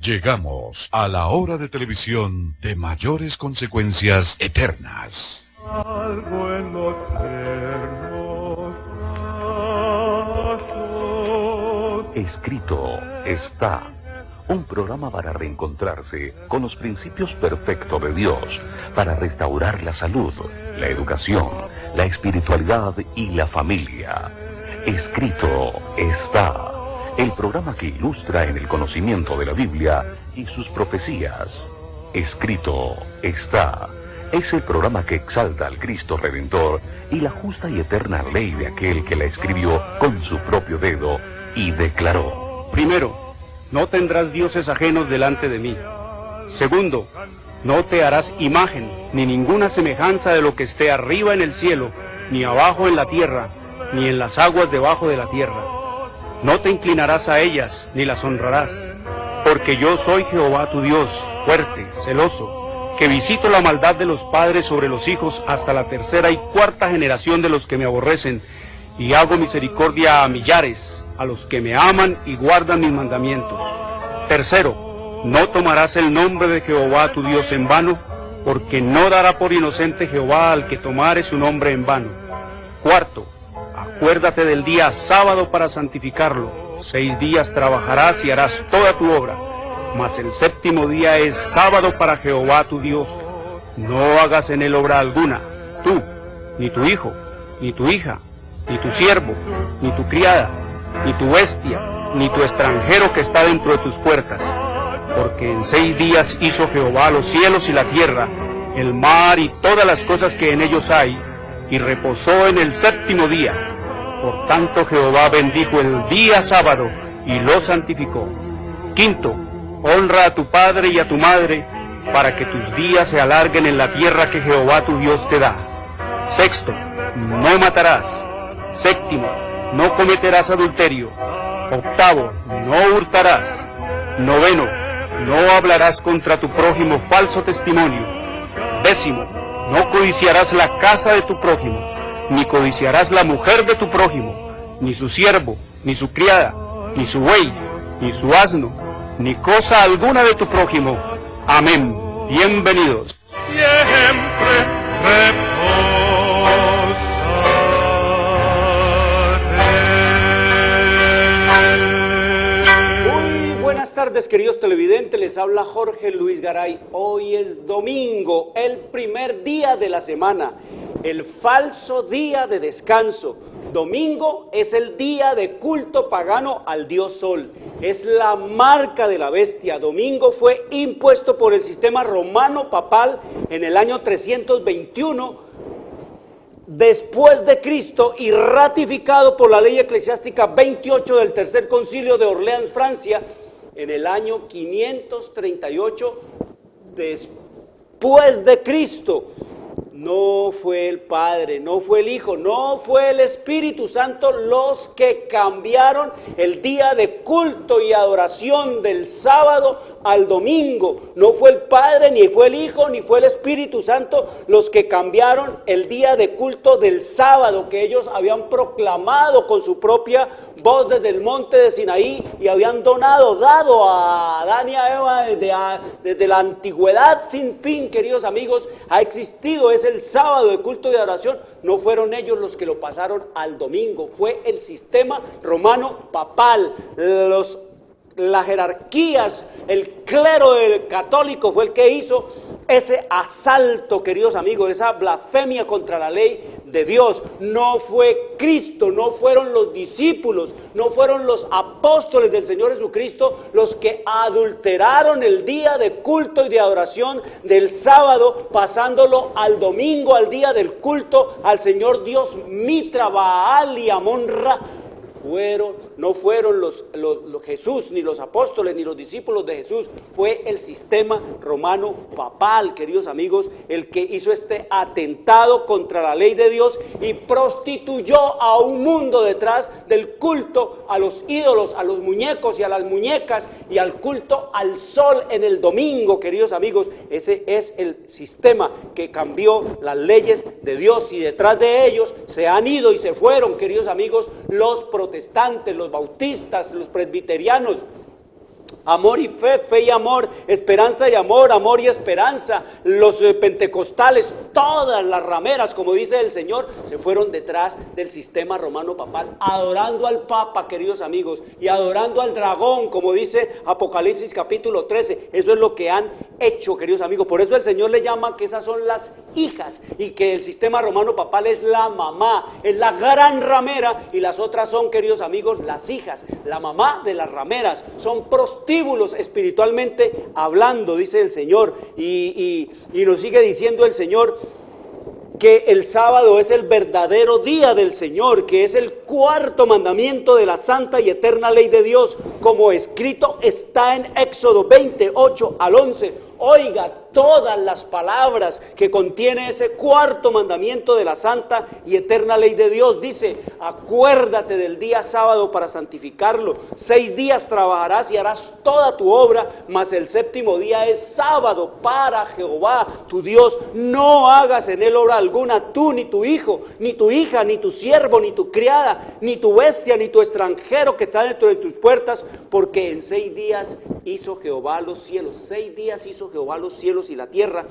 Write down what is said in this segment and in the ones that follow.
Llegamos a la hora de televisión de mayores consecuencias eternas. Algo en los tiernos brazos. Escrito está. Un programa para reencontrarse con los principios perfectos de Dios, para restaurar la salud, la educación, la espiritualidad y la familia. Escrito está. El programa que ilustra en el conocimiento de la Biblia y sus profecías. Escrito está. Es el programa que exalta al Cristo Redentor y la justa y eterna ley de aquel que la escribió con su propio dedo y declaró. Primero, no tendrás dioses ajenos delante de mí. Segundo, no te harás imagen, ni ninguna semejanza de lo que esté arriba en el cielo, ni abajo en la tierra, ni en las aguas debajo de la tierra. No te inclinarás a ellas, ni las honrarás, porque yo soy Jehová tu Dios, fuerte, celoso, que visito la maldad de los padres sobre los hijos hasta la tercera y cuarta generación de los que me aborrecen, y hago misericordia a millares, a los que me aman y guardan mis mandamientos. Tercero, no tomarás el nombre de Jehová tu Dios en vano, porque no dará por inocente Jehová al que tomare su nombre en vano. Cuarto, acuérdate del día sábado para santificarlo. 6 días trabajarás y harás toda tu obra, mas el séptimo día es sábado para Jehová tu Dios. No hagas en él obra alguna, tú, ni tu hijo, ni tu hija, ni tu siervo, ni tu criada, ni tu bestia, ni tu extranjero que está dentro de tus puertas. Porque en 6 días hizo Jehová los cielos y la tierra, el mar y todas las cosas que en ellos hay, y reposó en el séptimo día. Por tanto Jehová bendijo el día sábado y lo santificó. Quinto, honra a tu padre y a tu madre, para que tus días se alarguen en la tierra que Jehová tu Dios te da. Sexto, no matarás. Séptimo, no cometerás adulterio. Octavo, no hurtarás. Noveno, no hablarás contra tu prójimo falso testimonio. Décimo, no codiciarás la casa de tu prójimo, ni codiciarás la mujer de tu prójimo, ni su siervo, ni su criada, ni su buey, ni su asno, ni cosa alguna de tu prójimo. Amén. Bienvenidos. Siempre Buenas tardes, queridos televidentes, les habla Jorge Luis Garay. Hoy es domingo, el primer día de la semana, el falso día de descanso. Domingo es el día de culto pagano al dios Sol, es la marca de la bestia. Domingo fue impuesto por el sistema romano papal en el año 321 después de Cristo y ratificado por la ley eclesiástica 28 del Tercer Concilio de Orleans, Francia, en el año 538 después de Cristo. No fue el Padre, no fue el Hijo, no fue el Espíritu Santo los que cambiaron el día de culto y adoración del sábado al domingo. No fue el Padre, ni fue el Hijo, ni fue el Espíritu Santo los que cambiaron el día de culto del sábado que ellos habían proclamado con su propia voz desde el monte de Sinaí y habían dado a Adán y a Eva desde la antigüedad sin fin, queridos amigos. Ha existido ese el sábado de culto y de adoración. No fueron ellos los que lo pasaron al domingo, fue el sistema romano papal, las jerarquías, el clero del católico fue el que hizo ese asalto, queridos amigos, esa blasfemia contra la ley de Dios. No fue Cristo, no fueron los discípulos, no fueron los apóstoles del Señor Jesucristo los que adulteraron el día de culto y de adoración del sábado, pasándolo al domingo, al día del culto al Señor Dios Mitra, Baal y Amon-Ra. No fueron los Jesús, ni los apóstoles, ni los discípulos de Jesús, fue el sistema romano papal, queridos amigos, el que hizo este atentado contra la ley de Dios y prostituyó a un mundo detrás del culto a los ídolos, a los muñecos y a las muñecas y al culto al sol en el domingo, queridos amigos. Ese es el sistema que cambió las leyes de Dios y detrás de ellos se han ido y se fueron, queridos amigos, los protestantes, los bautistas, los presbiterianos, Amor y fe, fe y amor, esperanza y amor, amor y esperanza. Los pentecostales, todas las rameras, como dice el Señor, se fueron detrás del sistema romano papal, adorando al Papa, queridos amigos, y adorando al dragón, como dice Apocalipsis capítulo 13. Eso es lo que han hecho, queridos amigos. Por eso el Señor le llama que esas son las hijas, y que el sistema romano papal es la mamá, es la gran ramera, y las otras son, queridos amigos, las hijas, la mamá de las rameras. Son prostíbulos espiritualmente hablando, dice el Señor, y nos sigue diciendo el Señor que el sábado es el verdadero día del Señor, que es el cuarto mandamiento de la santa y eterna ley de Dios, como escrito está en Éxodo 28 al 11. Oiga todas las palabras que contiene ese cuarto mandamiento de la santa y eterna ley de Dios. Dice: acuérdate del día sábado para santificarlo. 6 días trabajarás y harás toda tu obra, mas el séptimo día es sábado para Jehová tu Dios. No hagas en él obra alguna, tú, ni tu hijo, ni tu hija, ni tu siervo, ni tu criada, ni tu bestia, ni tu extranjero que está dentro de tus puertas, porque en 6 días hizo Jehová los cielos. 6 días hizo Jehová los cielos y la tierra,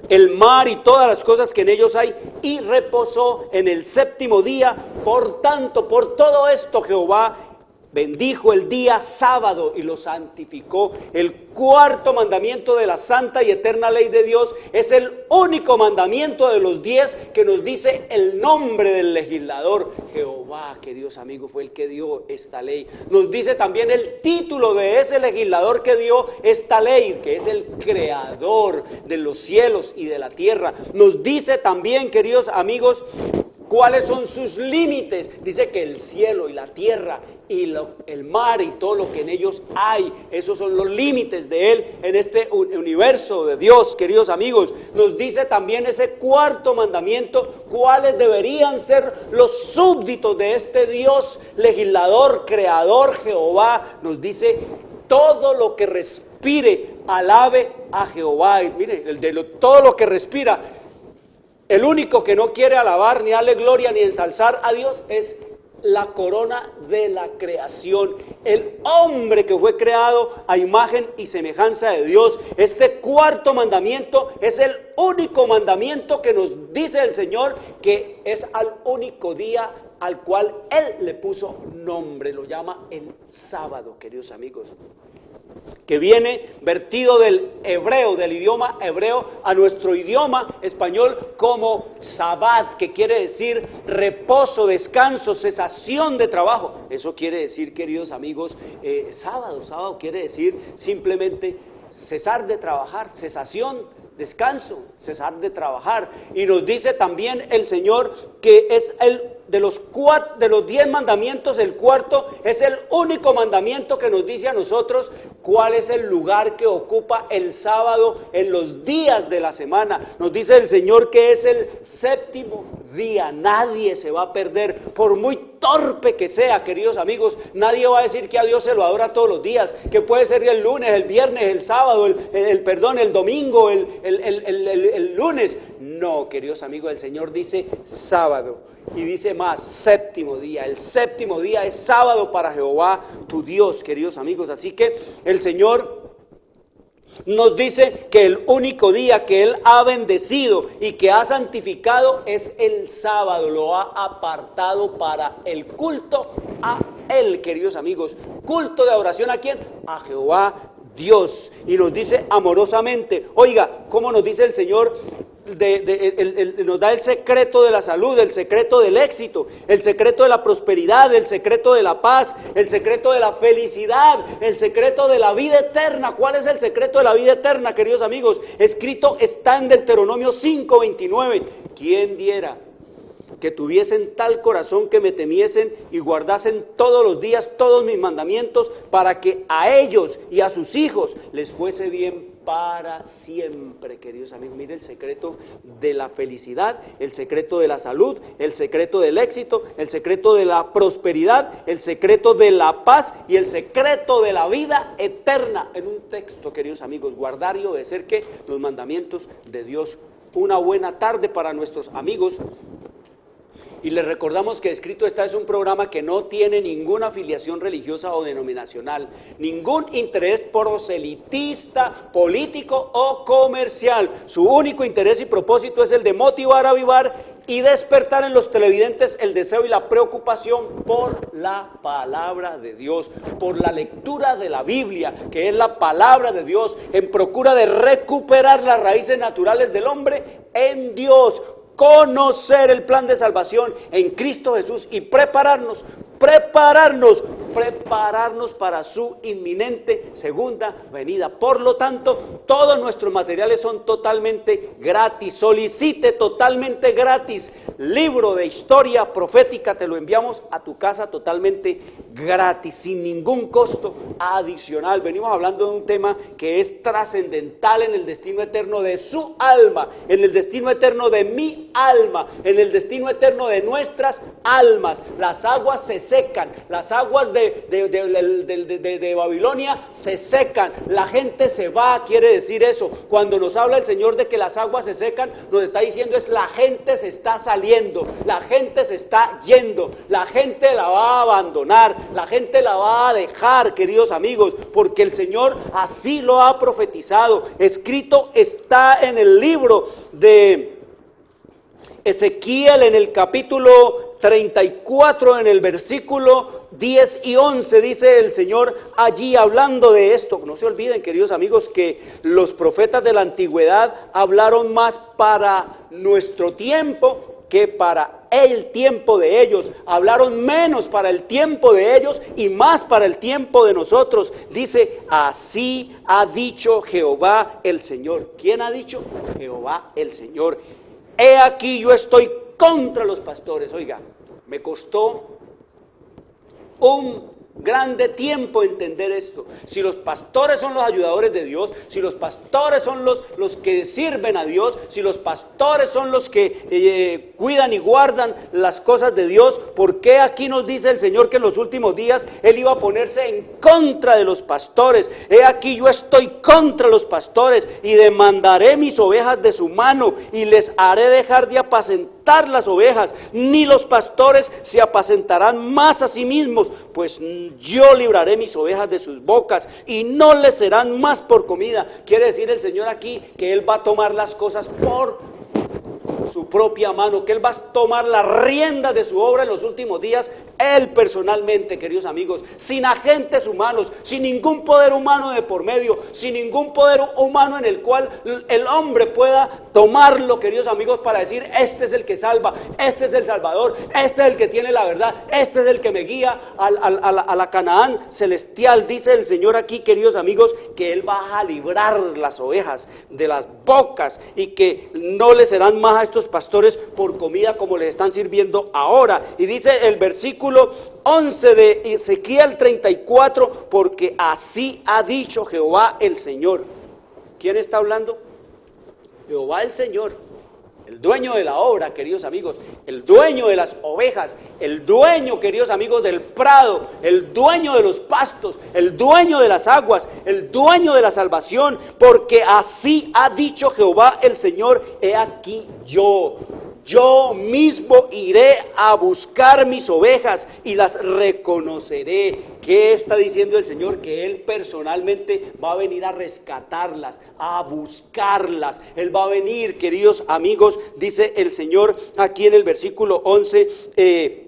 el mar y todas las cosas que en ellos hay, y reposó en el séptimo día. Por tanto, por todo esto Jehová bendijo el día sábado y lo santificó. El cuarto mandamiento de la santa y eterna ley de Dios es el único mandamiento de los 10 que nos dice el nombre del legislador. Jehová, queridos amigos, fue el que dio esta ley. Nos dice también el título de ese legislador que dio esta ley, que es el creador de los cielos y de la tierra. Nos dice también, queridos amigos, ¿cuáles son sus límites? Dice que el cielo y la tierra y el mar y todo lo que en ellos hay, esos son los límites de Él en este universo de Dios, queridos amigos. Nos dice también ese cuarto mandamiento, cuáles deberían ser los súbditos de este Dios legislador, creador, Jehová. Nos dice: todo lo que respire, alabe a Jehová. Y mire, todo lo que respira, el único que no quiere alabar, ni darle gloria, ni ensalzar a Dios es la corona de la creación, el hombre que fue creado a imagen y semejanza de Dios. Este cuarto mandamiento es el único mandamiento que nos dice el Señor que es al único día al cual Él le puso nombre, lo llama el sábado, queridos amigos, que viene vertido del hebreo, del idioma hebreo, a nuestro idioma español como Sabbat, que quiere decir reposo, descanso, cesación de trabajo. Eso quiere decir, queridos amigos, sábado quiere decir simplemente cesar de trabajar, cesación, descanso, cesar de trabajar. Y nos dice también el Señor que es de los 10 mandamientos, el cuarto es el único mandamiento que nos dice a nosotros cuál es el lugar que ocupa el sábado en los días de la semana. Nos dice el Señor que es el séptimo día. Nadie se va a perder, por muy torpe que sea, queridos amigos. Nadie va a decir que a Dios se lo adora todos los días, que puede ser el lunes, el viernes, el sábado, el domingo, el lunes. No, queridos amigos, el Señor dice sábado. Y dice más, séptimo día. El séptimo día es sábado para Jehová tu Dios, queridos amigos. Así que el Señor nos dice que el único día que Él ha bendecido y que ha santificado es el sábado. Lo ha apartado para el culto a Él, queridos amigos. Culto de adoración, ¿a quién? A Jehová Dios. Y nos dice amorosamente, oiga, ¿cómo nos dice el Señor? Nos da el secreto de la salud, el secreto del éxito, el secreto de la prosperidad, el secreto de la paz, el secreto de la felicidad, el secreto de la vida eterna. ¿Cuál es el secreto de la vida eterna, queridos amigos? Escrito está en Deuteronomio 5:29. ¿Quién diera que tuviesen tal corazón que me temiesen y guardasen todos los días todos mis mandamientos, para que a ellos y a sus hijos les fuese bien para siempre, queridos amigos? Mire el secreto de la felicidad, el secreto de la salud, el secreto del éxito, el secreto de la prosperidad, el secreto de la paz y el secreto de la vida eterna en un texto, queridos amigos. Guardar y obedecer que los mandamientos de Dios. Una buena tarde para nuestros amigos. Y les recordamos que Escrito Está es un programa que no tiene ninguna afiliación religiosa o denominacional, ningún interés proselitista, político o comercial. Su único interés y propósito es el de motivar, avivar y despertar en los televidentes el deseo y la preocupación por la palabra de Dios, por la lectura de la Biblia, que es la palabra de Dios, en procura de recuperar las raíces naturales del hombre en Dios, conocer el plan de salvación en Cristo Jesús y prepararnos para su inminente segunda venida. Por lo tanto, todos nuestros materiales son totalmente gratis. Solicite totalmente gratis. Libro de historia profética, te lo enviamos a tu casa totalmente gratis, sin ningún costo adicional. Venimos hablando de un tema que es trascendental en el destino eterno de su alma, en el destino eterno de mi alma, en el destino eterno de nuestras almas. Las aguas se secan, las aguas de Babilonia se secan, la gente se va, quiere decir eso. Cuando nos habla el Señor de que las aguas se secan, nos está diciendo es la gente se está saliendo, la gente se está yendo, la gente la va a abandonar, la gente la va a dejar, queridos amigos, porque el Señor así lo ha profetizado. Escrito está en el libro de Ezequiel, en el capítulo 34, en el versículo 10 y 11, dice el Señor allí hablando de esto. No se olviden, queridos amigos, que los profetas de la antigüedad hablaron más para nuestro tiempo que para el tiempo de ellos. Hablaron menos para el tiempo de ellos y más para el tiempo de nosotros. Dice, así ha dicho Jehová el Señor. ¿Quién ha dicho? Jehová el Señor. He aquí yo estoy contra los pastores. Oiga, me costó un grande tiempo entender esto. Si los pastores son los ayudadores de Dios, si los pastores son los que sirven a Dios, si los pastores son los que cuidan y guardan las cosas de Dios, ¿por qué aquí nos dice el Señor que en los últimos días Él iba a ponerse en contra de los pastores? He aquí yo estoy contra los pastores y demandaré mis ovejas de su mano y les haré dejar de apacentar las ovejas, ni los pastores se apacentarán más a sí mismos, pues yo libraré mis ovejas de sus bocas y no les serán más por comida. Quiere decir el Señor aquí que Él va a tomar las cosas por su propia mano, que Él va a tomar la rienda de su obra en los últimos días, Él personalmente, queridos amigos, sin agentes humanos, sin ningún poder humano de por medio, sin ningún poder humano en el cual el hombre pueda tomarlo, queridos amigos, para decir, este es el que salva, este es el Salvador, este es el que tiene la verdad, este es el que me guía a la Canaán celestial. Dice el Señor aquí, queridos amigos, que Él va a librar las ovejas de las bocas y que no les serán más a estos pastores por comida como les están sirviendo ahora. Y dice el versículo 11 de Ezequiel 34, porque así ha dicho Jehová el Señor. ¿Quién está hablando? Jehová el Señor, el dueño de la obra, queridos amigos, el dueño de las ovejas, el dueño, queridos amigos, del prado, el dueño de los pastos, el dueño de las aguas, el dueño de la salvación, porque así ha dicho Jehová el Señor, he aquí yo mismo iré a buscar mis ovejas y las reconoceré. ¿Qué está diciendo el Señor? Que Él personalmente va a venir a rescatarlas, a buscarlas. Él va a venir, queridos amigos, dice el Señor aquí en el versículo 11,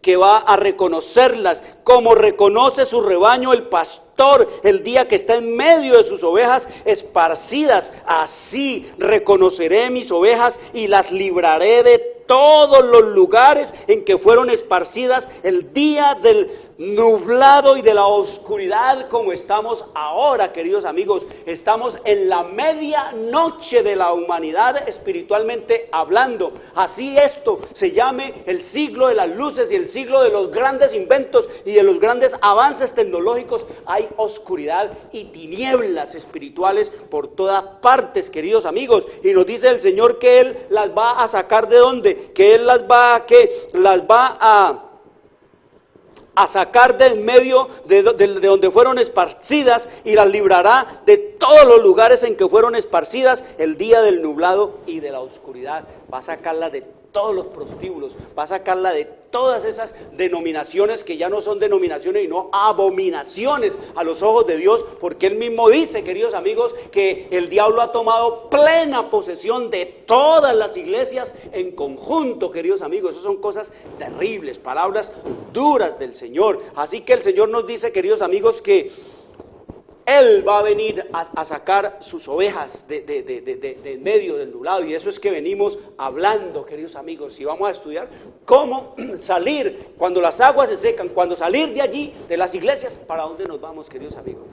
que va a reconocerlas como reconoce su rebaño el pastor el día que está en medio de sus ovejas esparcidas. Así reconoceré mis ovejas y las libraré de todos los lugares en que fueron esparcidas el día del nublado y de la oscuridad, como estamos ahora, queridos amigos. Estamos en la medianoche de la humanidad espiritualmente hablando. Así esto se llame el siglo de las luces y el siglo de los grandes inventos y de los grandes avances tecnológicos. Hay oscuridad y tinieblas espirituales por todas partes, queridos amigos. Y nos dice el Señor que Él las va a sacar ¿de dónde? Que Él las va a sacar del medio de donde fueron esparcidas y las librará de todos los lugares en que fueron esparcidas el día del nublado y de la oscuridad. Va a sacarlas de todos los prostíbulos, va a sacarla de todas esas denominaciones que ya no son denominaciones, sino abominaciones a los ojos de Dios, porque Él mismo dice, queridos amigos, que el diablo ha tomado plena posesión de todas las iglesias en conjunto, queridos amigos. Esas son cosas terribles, palabras duras del Señor. Así que el Señor nos dice, queridos amigos, que Él va a venir a sacar sus ovejas de medio del nublado, y eso es que venimos hablando, queridos amigos, y vamos a estudiar cómo salir cuando las aguas se secan, cuando salir de allí, de las iglesias. ¿Para dónde nos vamos, queridos amigos?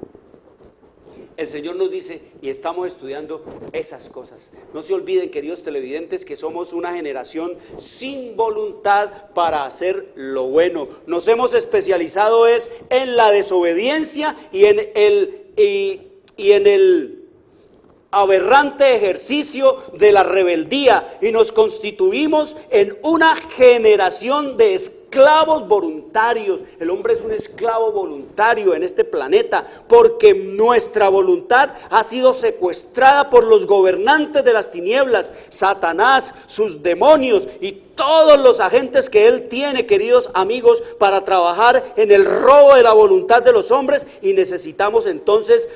El Señor nos dice, y estamos estudiando esas cosas. No se olviden, queridos televidentes, que somos una generación sin voluntad para hacer lo bueno. Nos hemos especializado en la desobediencia y en el aberrante ejercicio de la rebeldía, y nos constituimos en una generación de esclavos voluntarios. El hombre es un esclavo voluntario en este planeta, porque nuestra voluntad ha sido secuestrada por los gobernantes de las tinieblas, Satanás, sus demonios y todos los agentes que él tiene, queridos amigos, para trabajar en el robo de la voluntad de los hombres. Y necesitamos entonces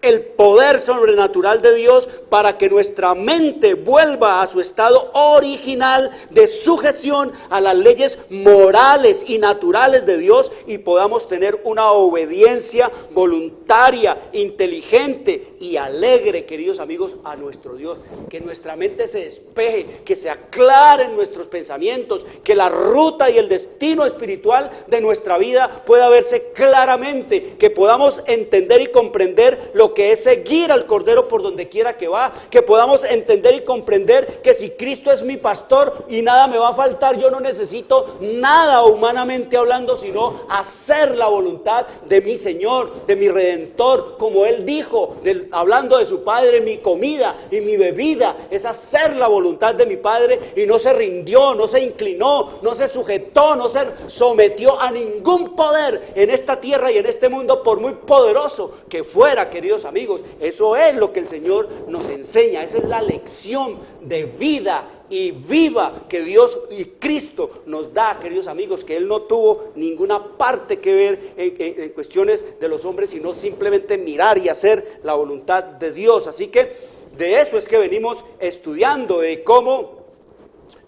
el poder sobrenatural de Dios para que nuestra mente vuelva a su estado original de sujeción a las leyes morales y naturales de Dios, y podamos tener una obediencia voluntaria, inteligente y alegre, queridos amigos, a nuestro Dios. Que nuestra mente se despeje, que se aclaren nuestros pensamientos, que la ruta y el destino espiritual de nuestra vida pueda verse claramente, que podamos entender y comprender lo que es seguir al Cordero por donde quiera que va, que podamos entender y comprender que si Cristo es mi pastor y nada me va a faltar, yo no necesito nada humanamente hablando, sino hacer la voluntad de mi Señor, de mi Redentor, como Él dijo, hablando de su Padre: mi comida y mi bebida es hacer la voluntad de mi Padre. Y no se rindió, no se inclinó, no se sujetó, no se sometió a ningún poder en esta tierra y en este mundo, por muy poderoso que fuera, queridos amigos. Eso es lo que el Señor nos enseña, esa es la lección de vida y viva que Dios y Cristo nos da, queridos amigos, que Él no tuvo ninguna parte que ver en cuestiones de los hombres, sino simplemente mirar y hacer la voluntad de Dios. Así que de eso es que venimos estudiando, de cómo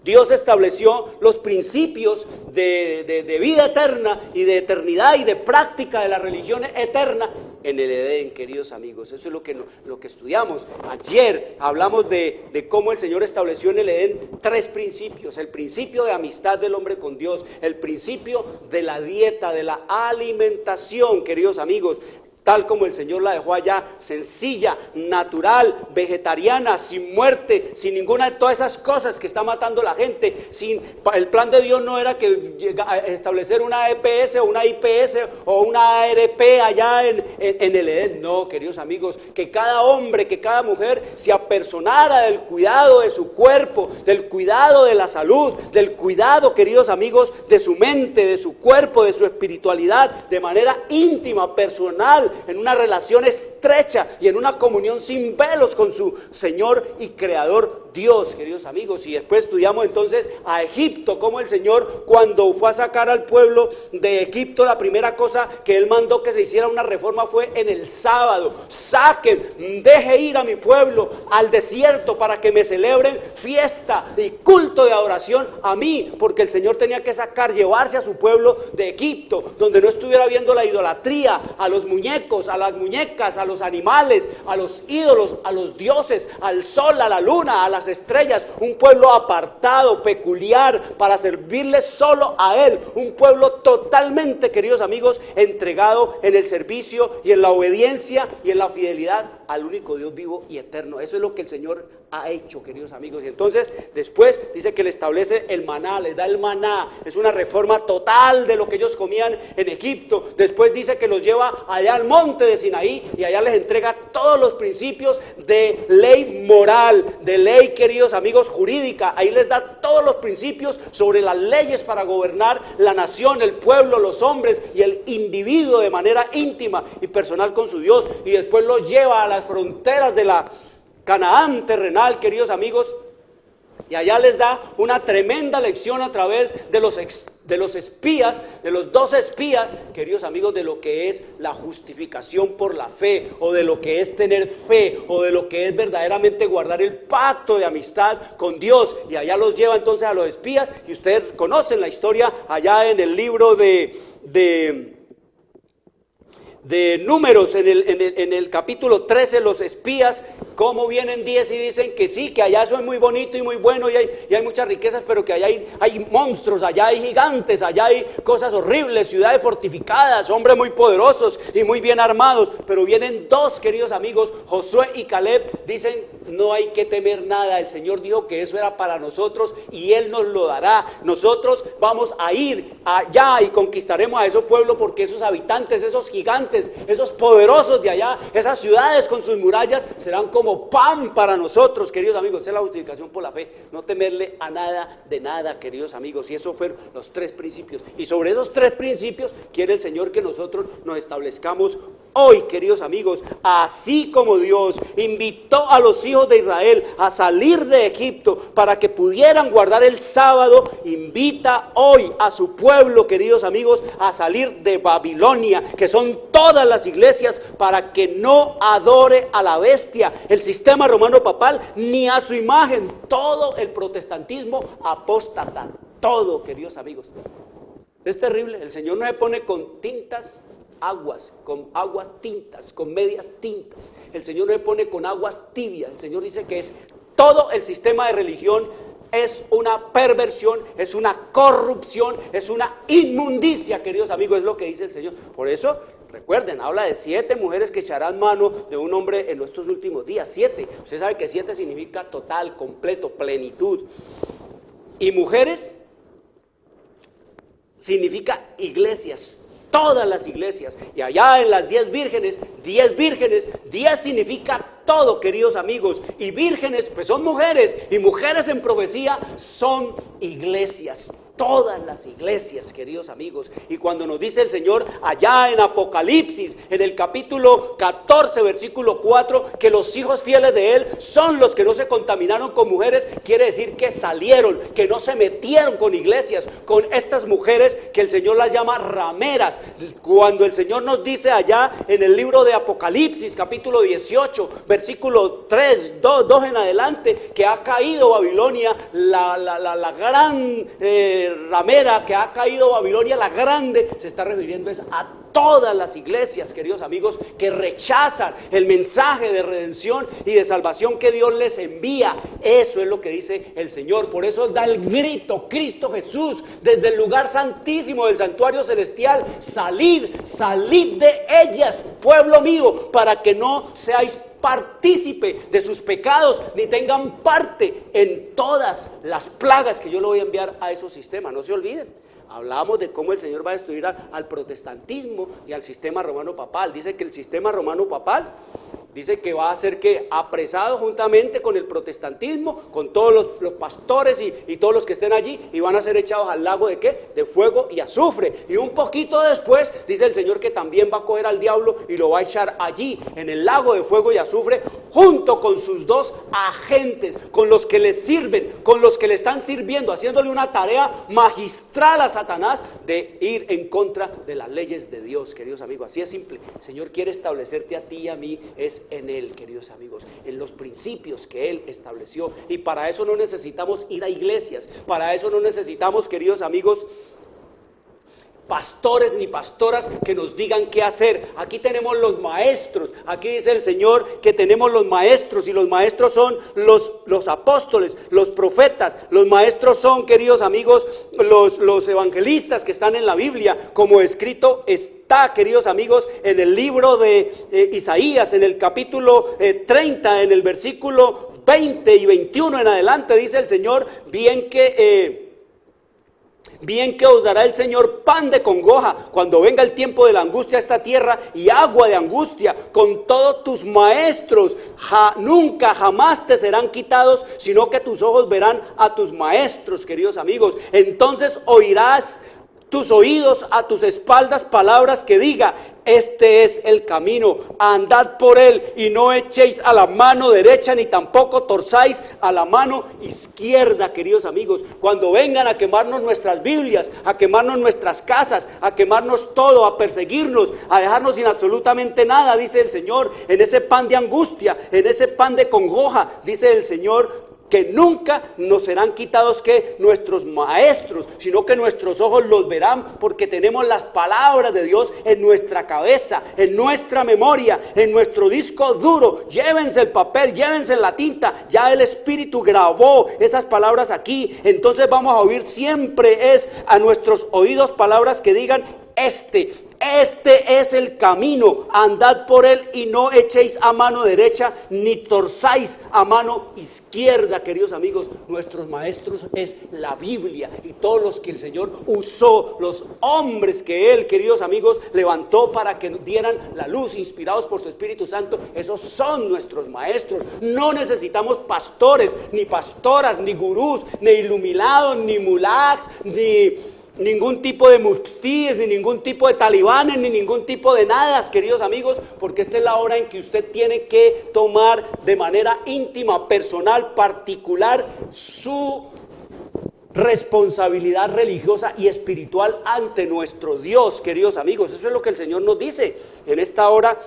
Dios estableció los principios de vida eterna y de eternidad y de práctica de la religión eterna en el Edén, queridos amigos. Eso es lo que estudiamos. Ayer hablamos de cómo el Señor estableció en el Edén 3 principios: el principio de amistad del hombre con Dios, el principio de la dieta, de la alimentación, queridos amigos, tal como el Señor la dejó allá, sencilla, natural, vegetariana, sin muerte, sin ninguna de todas esas cosas que está matando la gente. El plan de Dios no era que establecer una EPS o una IPS o una ARP allá en el Edén. No, queridos amigos, que cada hombre, que cada mujer se apersonara del cuidado de su cuerpo, del cuidado de la salud, del cuidado, queridos amigos, de su mente, de su cuerpo, de su espiritualidad, de manera íntima, personal, en una relación estrecha y en una comunión sin velos con su Señor y Creador Dios, queridos amigos. Y después estudiamos entonces a Egipto, cómo el Señor, cuando fue a sacar al pueblo de Egipto, la primera cosa que Él mandó que se hiciera una reforma fue en el sábado. Saquen, deje ir a mi pueblo al desierto para que me celebren fiesta y culto de adoración a mí, porque el Señor tenía que llevarse a su pueblo de Egipto, donde no estuviera viendo la idolatría, a los muñecos, a las muñecas, a los animales, a los ídolos, a los dioses, al sol, a la luna, a las estrellas. Un pueblo apartado, peculiar, para servirle solo a Él. Un pueblo totalmente, queridos amigos, entregado en el servicio y en la obediencia y en la fidelidad al único Dios vivo y eterno. Eso es lo que el Señor ha hecho, queridos amigos. Y entonces después dice que le establece el maná, les da el maná. Es una reforma total de lo que ellos comían en Egipto. Después dice que los lleva allá al monte de Sinaí y allá les entrega todos los principios de ley moral, de ley, queridos amigos, jurídica. Ahí les da todos los principios sobre las leyes para gobernar la nación, el pueblo, los hombres y el individuo de manera íntima y personal con su Dios. Y después los lleva a las fronteras de la Canaán terrenal, queridos amigos, Y allá les da una tremenda lección a través de los espías, de los 12 espías, queridos amigos, de lo que es la justificación por la fe, o de lo que es tener fe, o de lo que es verdaderamente guardar el pacto de amistad con Dios. Y allá los lleva entonces a los espías, y ustedes conocen la historia allá en el libro de Números, en el capítulo 13, los espías, cómo vienen 10 y dicen que sí, que allá eso es muy bonito y muy bueno y hay muchas riquezas, pero que allá hay monstruos, allá hay gigantes, allá hay cosas horribles, ciudades fortificadas, hombres muy poderosos y muy bien armados. Pero vienen 2, queridos amigos, Josué y Caleb, dicen: no hay que temer nada, el Señor dijo que eso era para nosotros y Él nos lo dará. Nosotros vamos a ir allá y conquistaremos a esos pueblos, porque esos habitantes, esos gigantes, esos poderosos de allá, esas ciudades con sus murallas serán como pan para nosotros, queridos amigos. Esa es la justificación por la fe, no temerle a nada de nada, queridos amigos. Y esos fueron los 3 principios, y sobre esos 3 principios quiere el Señor que nosotros nos establezcamos hoy, queridos amigos. Así como Dios invitó a los hijos de Israel a salir de Egipto para que pudieran guardar el sábado, invita hoy a su pueblo, queridos amigos, a salir de Babilonia, que son todas las iglesias, para que no adore a la bestia, el sistema romano papal, ni a su imagen, todo el protestantismo apóstata, todo, queridos amigos. Es terrible. El Señor no se pone con tintas aguas, con aguas tintas, con medias tintas. El Señor no se pone con aguas tibias. El Señor dice que es todo el sistema de religión es una perversión, es una corrupción, es una inmundicia, queridos amigos, es lo que dice el Señor. Por eso, recuerden, habla de 7 mujeres que echarán mano de un hombre en estos últimos días. 7. Usted sabe que 7 significa total, completo, plenitud. Y mujeres significa iglesias. Todas las iglesias. Y allá en las 10 vírgenes, 10 significa todo, queridos amigos. Y vírgenes, pues son mujeres, y mujeres en profecía son iglesias. Todas las iglesias, queridos amigos. Y cuando nos dice el Señor allá en Apocalipsis, en el capítulo 14, versículo 4, que los hijos fieles de Él son los que no se contaminaron con mujeres, quiere decir que salieron, que no se metieron con iglesias, con estas mujeres que el Señor las llama rameras. Cuando el Señor nos dice allá en el libro de Apocalipsis, capítulo 18, versículo 3, 2 en adelante, que ha caído Babilonia, la gran ramera, que ha caído Babilonia la grande, se está refiriendo es a todas las iglesias, queridos amigos, que rechazan el mensaje de redención y de salvación que Dios les envía. Eso es lo que dice el Señor. Por eso da el grito Cristo Jesús desde el lugar santísimo del santuario celestial: salid de ellas, pueblo mío, para que no seáis partícipe de sus pecados, ni tengan parte en todas las plagas que yo le voy a enviar a esos sistemas. No se olviden, hablamos de cómo el Señor va a destruir al protestantismo y al sistema romano papal. Dice que el sistema romano papal, dice que va a ser que apresado juntamente con el protestantismo, con todos los pastores y todos los que estén allí, y van a ser echados al lago de ¿qué? De fuego y azufre. Y un poquito después dice el Señor que también va a coger al diablo y lo va a echar allí en el lago de fuego y azufre, junto con sus 2 agentes, con los que le sirven, con los que le están sirviendo, haciéndole una tarea magistral a Satanás de ir en contra de las leyes de Dios, queridos amigos. Así es simple. El Señor quiere establecerte a ti y a mí es en Él, queridos amigos, en los principios que Él estableció. Y para eso no necesitamos ir a iglesias, para eso no necesitamos, queridos amigos, pastores ni pastoras que nos digan qué hacer. Aquí tenemos los maestros. Aquí dice el Señor que tenemos los maestros, y los maestros son los apóstoles, los profetas. Los maestros son, queridos amigos, los evangelistas que están en la Biblia, como escrito está, queridos amigos, en el libro de Isaías, en el capítulo 30, en el versículo 20 y 21 en adelante, dice el Señor: bien que os dará el Señor pan de congoja cuando venga el tiempo de la angustia a esta tierra, y agua de angustia con todos tus maestros. Nunca jamás te serán quitados, sino que tus ojos verán a tus maestros, queridos amigos. Entonces oirás tus oídos a tus espaldas palabras que diga, este es el camino, andad por él y no echéis a la mano derecha ni tampoco torzáis a la mano izquierda, queridos amigos. Cuando vengan a quemarnos nuestras Biblias, a quemarnos nuestras casas, a quemarnos todo, a perseguirnos, a dejarnos sin absolutamente nada, dice el Señor, en ese pan de angustia, en ese pan de congoja, dice el Señor, que nunca nos serán quitados que nuestros maestros, sino que nuestros ojos los verán, porque tenemos las palabras de Dios en nuestra cabeza, en nuestra memoria, en nuestro disco duro. Llévense el papel, llévense la tinta, ya el Espíritu grabó esas palabras aquí. Entonces vamos a oír siempre a nuestros oídos palabras que digan, este es el camino, andad por él y no echéis a mano derecha ni torzáis a mano izquierda, queridos amigos. Nuestros maestros es la Biblia y todos los que el Señor usó, los hombres que Él, queridos amigos, levantó para que dieran la luz, inspirados por su Espíritu Santo. Esos son nuestros maestros. No necesitamos pastores, ni pastoras, ni gurús, ni iluminados, ni mulats, ni ningún tipo de muftíes, ni ningún tipo de talibanes, ni ningún tipo de nada, queridos amigos, porque esta es la hora en que usted tiene que tomar de manera íntima, personal, particular, su responsabilidad religiosa y espiritual ante nuestro Dios, queridos amigos. Eso es lo que el Señor nos dice en esta hora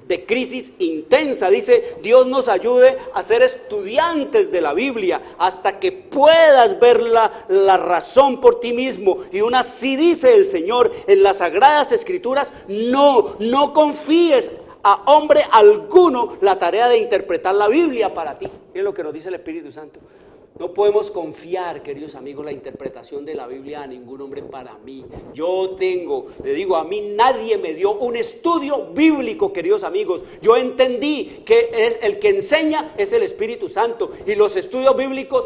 de crisis intensa. Dice, Dios nos ayude a ser estudiantes de la Biblia hasta que puedas ver la razón por ti mismo. Y aún así dice el Señor en las Sagradas Escrituras, no confíes a hombre alguno la tarea de interpretar la Biblia para ti. Es lo que nos dice el Espíritu Santo. No podemos confiar, queridos amigos, la interpretación de la Biblia a ningún hombre para mí. Le digo, a mí nadie me dio un estudio bíblico, queridos amigos. Yo entendí que el que enseña es el Espíritu Santo. Y los estudios bíblicos,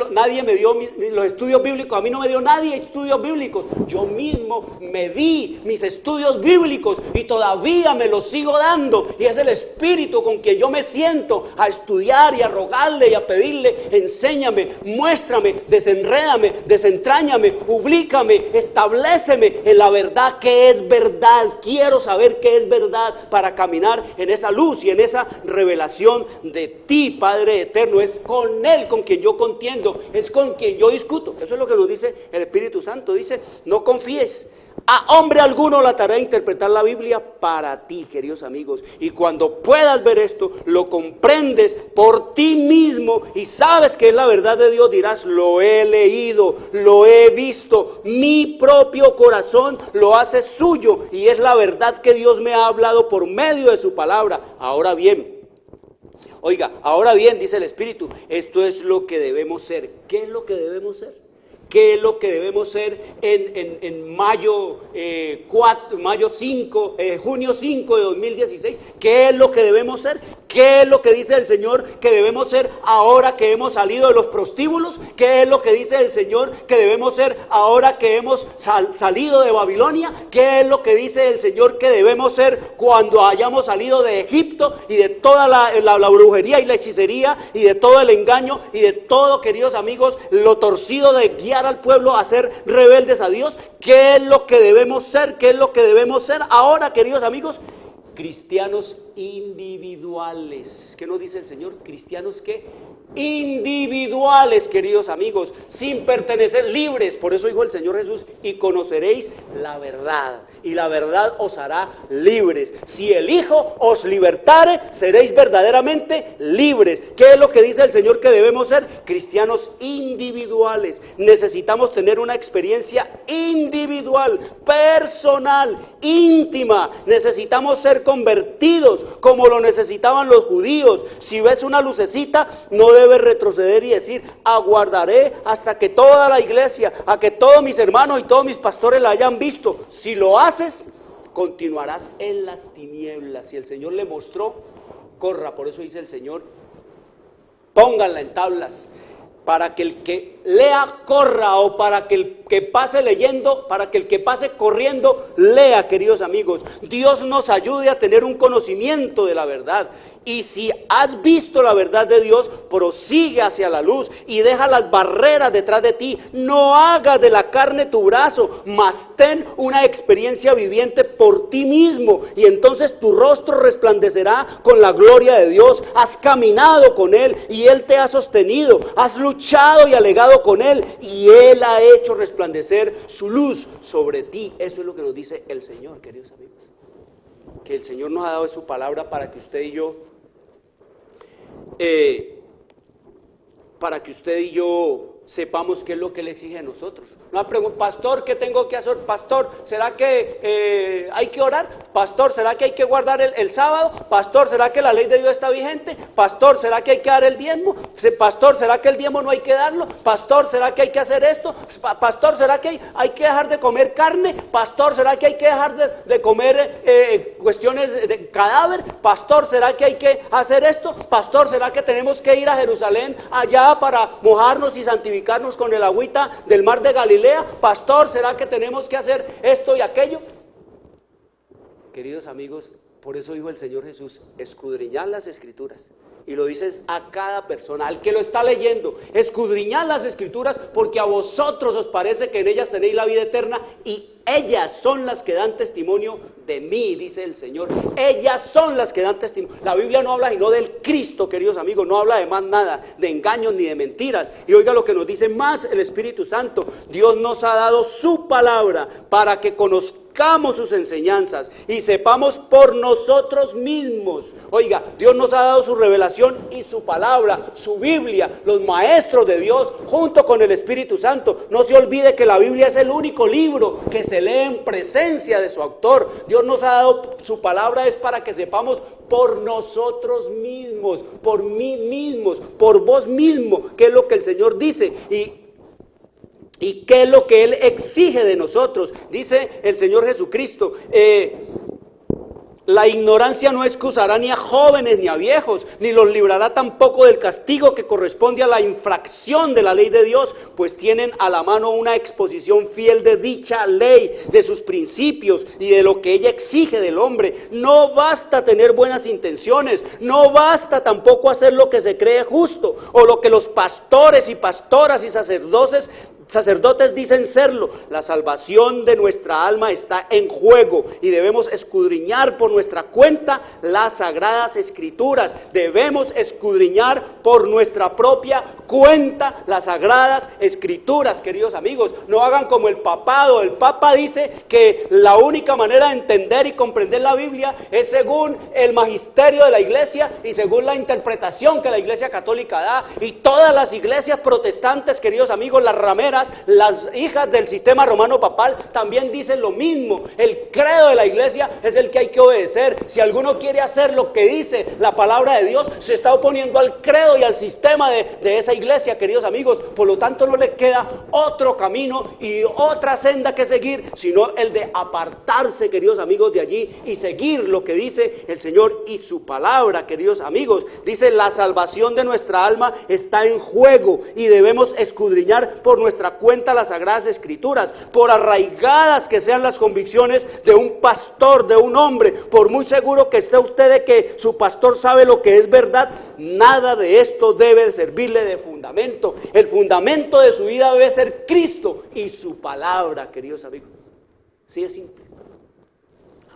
nadie me dio los estudios bíblicos, a mí no me dio nadie estudios bíblicos. Yo mismo me di mis estudios bíblicos y todavía me los sigo dando. Y es el Espíritu con quien yo me siento a estudiar y a rogarle y a pedirle, enséñame, muéstrame, desenrédame, desentráñame, publícame, establéceme en la verdad que es verdad. Quiero saber qué es verdad para caminar en esa luz y en esa revelación de ti, Padre eterno. Es con Él con quien yo contiendo, es con quien yo discuto. Eso es lo que nos dice el Espíritu Santo. Dice, no confíes a hombre alguno la tarea de interpretar la Biblia para ti, queridos amigos. Y cuando puedas ver esto, lo comprendes por ti mismo y sabes que es la verdad de Dios, dirás, lo he leído, lo he visto, mi propio corazón lo hace suyo y es la verdad que Dios me ha hablado por medio de su palabra. Ahora bien, dice el Espíritu, esto es lo que debemos ser. ¿Qué es lo que debemos ser? ¿Qué es lo que debemos ser en junio 5 de 2016? ¿Qué es lo que debemos ser? ¿Qué es lo que dice el Señor que debemos ser ahora que hemos salido de los prostíbulos? ¿Qué es lo que dice el Señor que debemos ser ahora que hemos salido de Babilonia? ¿Qué es lo que dice el Señor que debemos ser cuando hayamos salido de Egipto y de toda la brujería y la hechicería y de todo el engaño y de todo, queridos amigos, lo torcido de guiar al pueblo a ser rebeldes a Dios? ¿Qué es lo que debemos ser? ¿Qué es lo que debemos ser ahora, queridos amigos? Cristianos individuales. ¿Qué nos dice el Señor? Cristianos ¿qué? Individuales, queridos amigos, sin pertenecer, libres. Por eso dijo el Señor Jesús, y conoceréis la verdad, y la verdad os hará libres. Si el Hijo os libertare, seréis verdaderamente libres. ¿Qué es lo que dice el Señor que debemos ser? Cristianos individuales. Necesitamos tener una experiencia individual, personal, íntima. Necesitamos ser convertidos como lo necesitaban los judíos. Si ves una lucecita, no debes retroceder y decir, aguardaré hasta que toda la iglesia, a que todos mis hermanos y todos mis pastores la hayan visto. Si lo haces, continuarás en las tinieblas. Si el Señor le mostró, corra. Por eso dice el Señor, pónganla en tablas, para que el que lea corra, o para que el que pase leyendo, para que el que pase corriendo lea, queridos amigos. Dios nos ayude a tener un conocimiento de la verdad. Y si has visto la verdad de Dios, prosigue hacia la luz y deja las barreras detrás de ti. No hagas de la carne tu brazo, mas ten una experiencia viviente por ti mismo. Y entonces tu rostro resplandecerá con la gloria de Dios. Has caminado con Él y Él te ha sostenido. Has luchado y alegado con Él y Él ha hecho resplandecer su luz sobre ti. Eso es lo que nos dice el Señor, queridos amigos. Que el Señor nos ha dado su palabra para que usted y yo sepamos qué es lo que Él exige de nosotros. No pregunta, pastor, ¿qué tengo que hacer? Pastor, ¿será que hay que orar? Pastor, ¿será que hay que guardar el sábado? Pastor, ¿será que la ley de Dios está vigente? Pastor, ¿será que hay que dar el diezmo? Pastor, ¿será que el diezmo no hay que darlo? Pastor, ¿será que hay que hacer esto? Pastor, ¿será que hay que dejar de comer carne? Pastor, ¿será que hay que dejar de comer cuestiones de cadáver? Pastor, ¿será que hay que hacer esto? Pastor, ¿será que tenemos que ir a Jerusalén allá para mojarnos y santificarnos con el agüita del mar de Galilea? Pastor, ¿será que tenemos que hacer esto y aquello? Queridos amigos, por eso dijo el Señor Jesús, escudriñad las Escrituras. Y lo dices a cada persona, al que lo está leyendo, escudriñad las Escrituras porque a vosotros os parece que en ellas tenéis la vida eterna y ellas son las que dan testimonio de mí, dice el Señor. Ellas son las que dan testimonio. La Biblia no habla sino del Cristo, queridos amigos, no habla de más nada, de engaños ni de mentiras. Y oiga lo que nos dice más el Espíritu Santo. Dios nos ha dado su palabra para que conozcamos sus enseñanzas y sepamos por nosotros mismos. Oiga, Dios nos ha dado su revelación y su palabra, su Biblia, los maestros de Dios junto con el Espíritu Santo. No se olvide que la Biblia es el único libro que se lee en presencia de su autor. Dios nos ha dado su palabra es para que sepamos por nosotros mismos, por mí mismos, por vos mismo, qué es lo que el Señor dice y qué es lo que Él exige de nosotros. Dice el Señor Jesucristo, la ignorancia no excusará ni a jóvenes ni a viejos, ni los librará tampoco del castigo que corresponde a la infracción de la ley de Dios, pues tienen a la mano una exposición fiel de dicha ley, de sus principios y de lo que ella exige del hombre. No basta tener buenas intenciones, no basta tampoco hacer lo que se cree justo, o lo que los pastores y pastoras y sacerdotes dicen serlo. La salvación de nuestra alma está en juego y debemos escudriñar por nuestra cuenta las sagradas escrituras. Debemos escudriñar por nuestra propia cuenta las sagradas escrituras, queridos amigos. No hagan como el papado. El Papa dice que la única manera de entender y comprender la Biblia es según el magisterio de la Iglesia y según la interpretación que la Iglesia Católica da. Y todas las iglesias protestantes, queridos amigos, las rameras, las hijas del sistema romano papal también dicen lo mismo. El credo de la Iglesia es el que hay que obedecer. Si alguno quiere hacer lo que dice la palabra de Dios, se está oponiendo al credo y al sistema de esa iglesia, queridos amigos. Por lo tanto, no le queda otro camino y otra senda que seguir, sino el de apartarse, queridos amigos, de allí y seguir lo que dice el Señor y su palabra, queridos amigos. Dice, la salvación de nuestra alma está en juego y debemos escudriñar por nuestra cuenta las sagradas escrituras, por arraigadas que sean las convicciones de un pastor, de un hombre, por muy seguro que esté usted de que su pastor sabe lo que es verdad, nada de esto debe servirle de fundamento. El fundamento de su vida debe ser Cristo y su palabra, queridos amigos. Así de simple,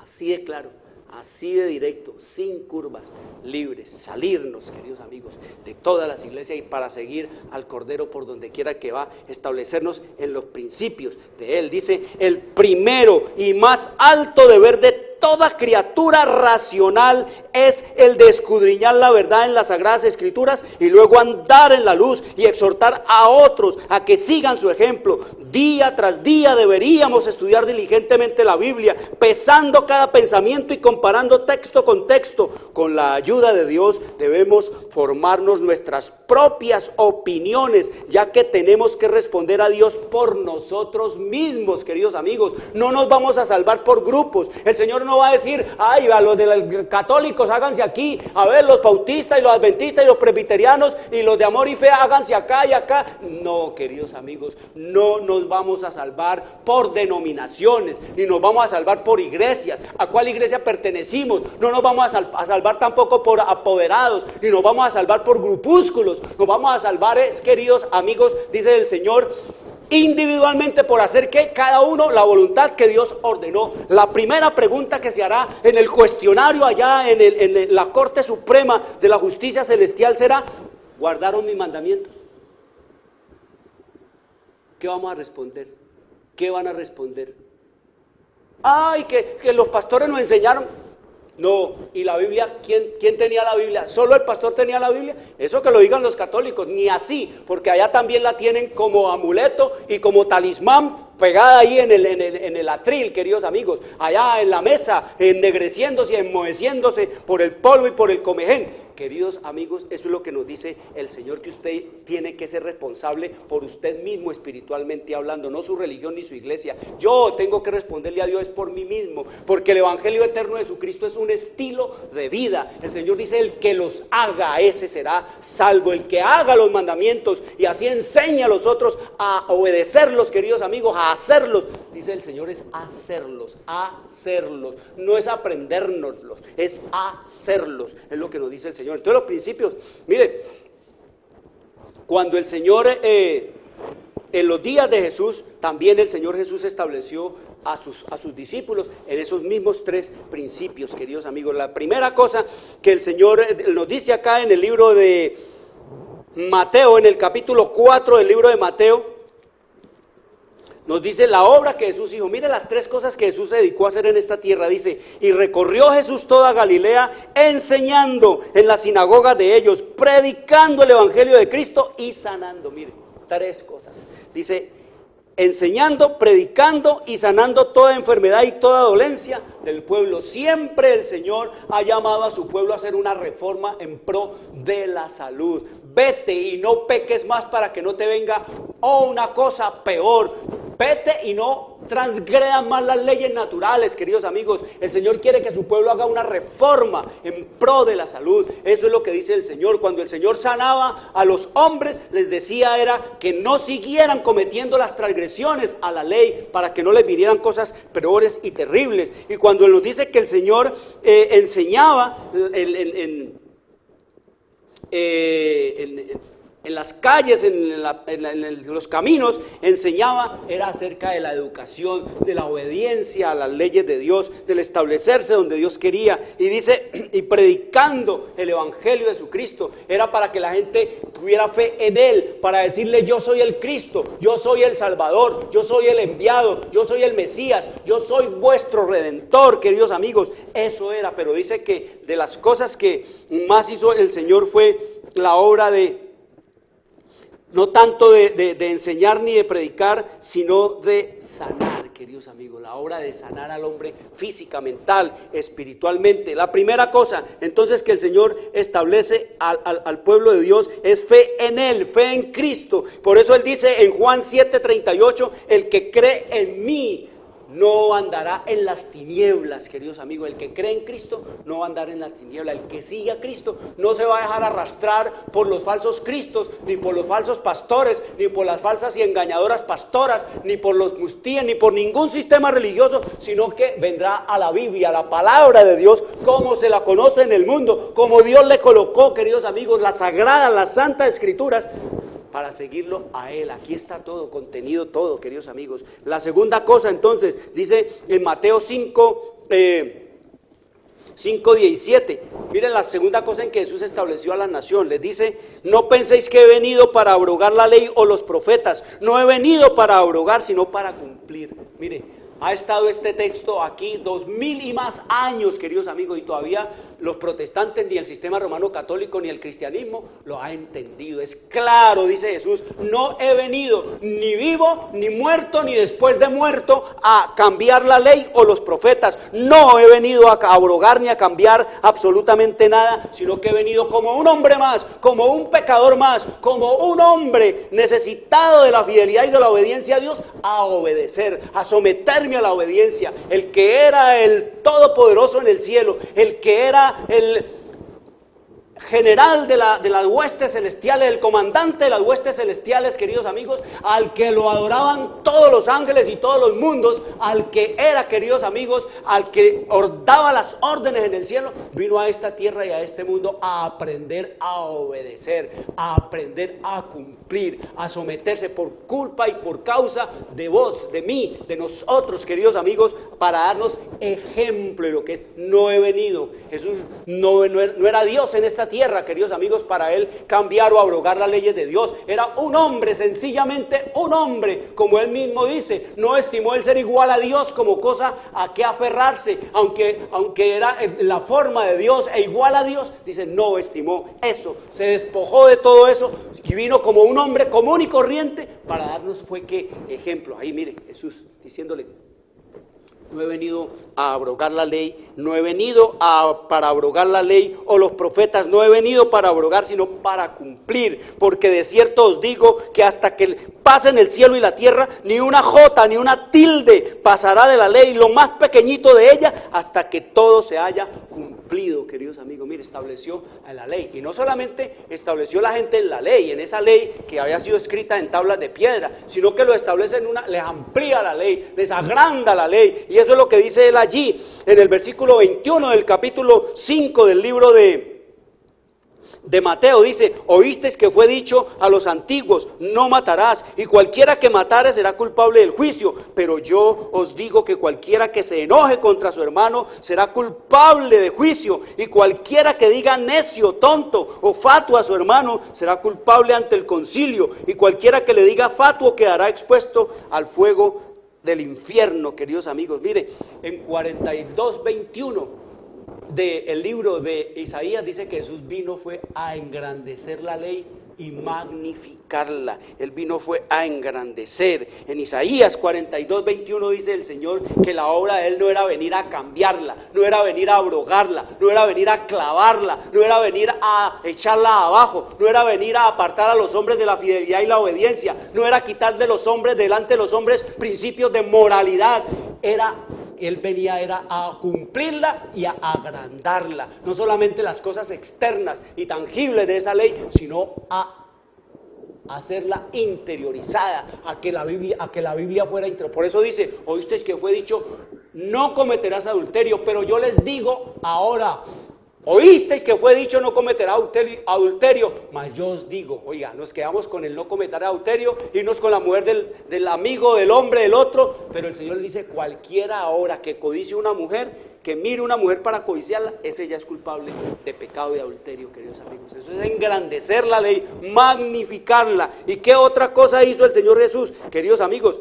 así de claro, así de directo, sin curvas, libres, salirnos, queridos amigos, de todas las iglesias y para seguir al Cordero por donde quiera que va, establecernos en los principios de Él. Dice, el primero y más alto deber de toda criatura racional es el de escudriñar la verdad en las Sagradas Escrituras y luego andar en la luz y exhortar a otros a que sigan su ejemplo. Día tras día deberíamos estudiar diligentemente la Biblia, pesando cada pensamiento y comparando texto con texto. Con la ayuda de Dios debemos formarnos nuestras propias opiniones, ya que tenemos que responder a Dios por nosotros mismos, queridos amigos. No nos vamos a salvar por grupos. El Señor no va a decir, ay, a los de los católicos háganse aquí, a ver, los bautistas y los adventistas y los presbiterianos y los de amor y fe háganse acá y acá. No, queridos amigos, no nos nos vamos a salvar por denominaciones, ni nos vamos a salvar por iglesias, a cuál iglesia pertenecimos, no nos vamos a salvar tampoco por apoderados, ni nos vamos a salvar por grupúsculos, nos vamos a salvar, queridos amigos, dice el Señor, individualmente por hacer que cada uno la voluntad que Dios ordenó. La primera pregunta que se hará en el cuestionario allá en la Corte Suprema de la Justicia Celestial será: ¿guardaron mis mandamientos? ¿Qué vamos a responder? ¿Qué van a responder? Ay, que los pastores nos enseñaron. No, ¿y la Biblia? ¿Quién tenía la Biblia? ¿Solo el pastor tenía la Biblia? Eso que lo digan los católicos, ni así, porque allá también la tienen como amuleto y como talismán pegada ahí en el atril, queridos amigos, allá en la mesa, ennegreciéndose y enmoheciéndose por el polvo y por el comején. Queridos amigos, eso es lo que nos dice el Señor, que usted tiene que ser responsable por usted mismo espiritualmente hablando, no su religión ni su iglesia. Yo tengo que responderle a Dios por mí mismo, porque el Evangelio eterno de Jesucristo es un estilo de vida. El Señor dice: el que los haga, ese será salvo. El que haga los mandamientos y así enseña a los otros a obedecerlos, queridos amigos, a hacerlos. Dice el Señor, es hacerlos, no es aprendérnoslos, es hacerlos, es lo que nos dice el Señor. Entonces los principios, mire, cuando el Señor, en los días de Jesús, también el Señor Jesús estableció a sus discípulos en esos mismos tres principios, queridos amigos. La primera cosa que el Señor nos dice acá en el libro de Mateo, en el capítulo 4 del libro de Mateo, nos dice la obra que Jesús hizo. Mire las tres cosas que Jesús se dedicó a hacer en esta tierra. Dice: y recorrió Jesús toda Galilea, enseñando en las sinagogas de ellos, predicando el evangelio de Cristo y sanando. Mire, tres cosas. Dice: enseñando, predicando y sanando toda enfermedad y toda dolencia del pueblo. Siempre el Señor ha llamado a su pueblo a hacer una reforma en pro de la salud. Vete y no peques más para que no te venga una cosa peor. Vete y no transgredan más las leyes naturales, queridos amigos. El Señor quiere que su pueblo haga una reforma en pro de la salud. Eso es lo que dice el Señor. Cuando el Señor sanaba a los hombres, les decía era que no siguieran cometiendo las transgresiones a la ley, para que no les vinieran cosas peores y terribles. Y cuando Él nos dice que el Señor enseñaba en las calles, en los caminos, enseñaba, era acerca de la educación, de la obediencia a las leyes de Dios, del establecerse donde Dios quería. Y dice, y predicando el evangelio de Jesucristo, era para que la gente tuviera fe en Él, para decirle: yo soy el Cristo, yo soy el Salvador, yo soy el enviado, yo soy el Mesías, yo soy vuestro Redentor, queridos amigos. Eso era. Pero dice que de las cosas que más hizo el Señor fue la obra no tanto de enseñar ni de predicar, sino de sanar, queridos amigos, la obra de sanar al hombre física, mental, espiritualmente. La primera cosa, entonces, que el Señor establece al pueblo de Dios es fe en Él, fe en Cristo. Por eso Él dice en Juan 7:38, el que cree en mí no andará en las tinieblas, queridos amigos. El que cree en Cristo no va a andar en las tinieblas. El que sigue a Cristo no se va a dejar arrastrar por los falsos cristos, ni por los falsos pastores, ni por las falsas y engañadoras pastoras, ni por los mustíes, ni por ningún sistema religioso, sino que vendrá a la Biblia, a la palabra de Dios, como se la conoce en el mundo, como Dios le colocó, queridos amigos, las sagradas, las santas escrituras, para seguirlo a Él. Aquí está todo, contenido todo, queridos amigos. La segunda cosa, entonces, dice en Mateo 5:17, miren la segunda cosa en que Jesús estableció a la nación. Les dice: no penséis que he venido para abrogar la ley o los profetas. No he venido para abrogar, sino para cumplir. Mire, ha estado este texto aquí 2000 y más años, queridos amigos, y todavía los protestantes, ni el sistema romano católico, ni el cristianismo lo ha entendido. Es claro, dice Jesús: no he venido ni vivo, ni muerto, ni después de muerto a cambiar la ley o los profetas. No he venido a abrogar ni a cambiar absolutamente nada, sino que he venido como un hombre más, como un pecador más, como un hombre necesitado de la fidelidad y de la obediencia a Dios, a obedecer, a someterme a la obediencia. El que era el Todopoderoso en el cielo, el que era general de las huestes celestiales, el comandante de las huestes celestiales, queridos amigos, al que lo adoraban todos los ángeles y todos los mundos, al que era, queridos amigos, al que daba las órdenes en el cielo, vino a esta tierra y a este mundo a aprender a obedecer, a aprender a cumplir, a someterse por culpa y por causa de vos, de mí, de nosotros, queridos amigos, para darnos ejemplo de lo que es. No he venido, Jesús no era Dios en esta tierra, queridos amigos, para él cambiar o abrogar las leyes de Dios. Era un hombre, sencillamente un hombre, como él mismo dice. No estimó el ser igual a Dios como cosa a que aferrarse, aunque era la forma de Dios e igual a Dios, dice, no estimó eso, se despojó de todo eso y vino como un hombre común y corriente para darnos fue que ejemplo. Ahí mire, Jesús diciéndole: no he venido a abrogar la ley, no he venido para abrogar la ley o los profetas, no he venido para abrogar, sino para cumplir, porque de cierto os digo que hasta que pasen el cielo y la tierra, ni una jota, ni una tilde pasará de la ley, lo más pequeñito de ella, hasta que todo se haya cumplido, queridos amigos. Mire, estableció la ley, y no solamente estableció la gente en la ley, en esa ley que había sido escrita en tablas de piedra, sino que lo establece les amplía la ley, les agranda la ley, y eso es lo que dice él allí, en el versículo 21 del capítulo 5 del libro de Mateo. Dice: oísteis que fue dicho a los antiguos, no matarás, y cualquiera que matare será culpable del juicio, pero yo os digo que cualquiera que se enoje contra su hermano será culpable de juicio, y cualquiera que diga necio, tonto o fatuo a su hermano será culpable ante el concilio, y cualquiera que le diga fatuo quedará expuesto al fuego del infierno, queridos amigos. Mire, en 42:21 del libro de Isaías dice que Jesús vino fue a engrandecer la ley y magnificarla. Él vino fue a engrandecer. En Isaías 42:21 dice el Señor que la obra de Él no era venir a cambiarla, no era venir a abrogarla, no era venir a clavarla, no era venir a echarla abajo, no era venir a apartar a los hombres de la fidelidad y la obediencia, no era quitar de los hombres, delante de los hombres, principios de moralidad. Él venía a cumplirla y a agrandarla, no solamente las cosas externas y tangibles de esa ley, sino a hacerla interiorizada, a que la Biblia fuera interior. Por eso dice: oísteis que fue dicho, no cometerás adulterio, pero yo les digo ahora. Oísteis que fue dicho, no cometerá adulterio, mas yo os digo. Oiga, nos quedamos con el no cometer adulterio, irnos con la mujer del amigo, del hombre, del otro, pero el Señor dice: cualquiera ahora que codicie una mujer, que mire una mujer para codiciarla, ese ya es culpable de pecado y adulterio, queridos amigos. Eso es engrandecer la ley, magnificarla. ¿Y qué otra cosa hizo el Señor Jesús, queridos amigos?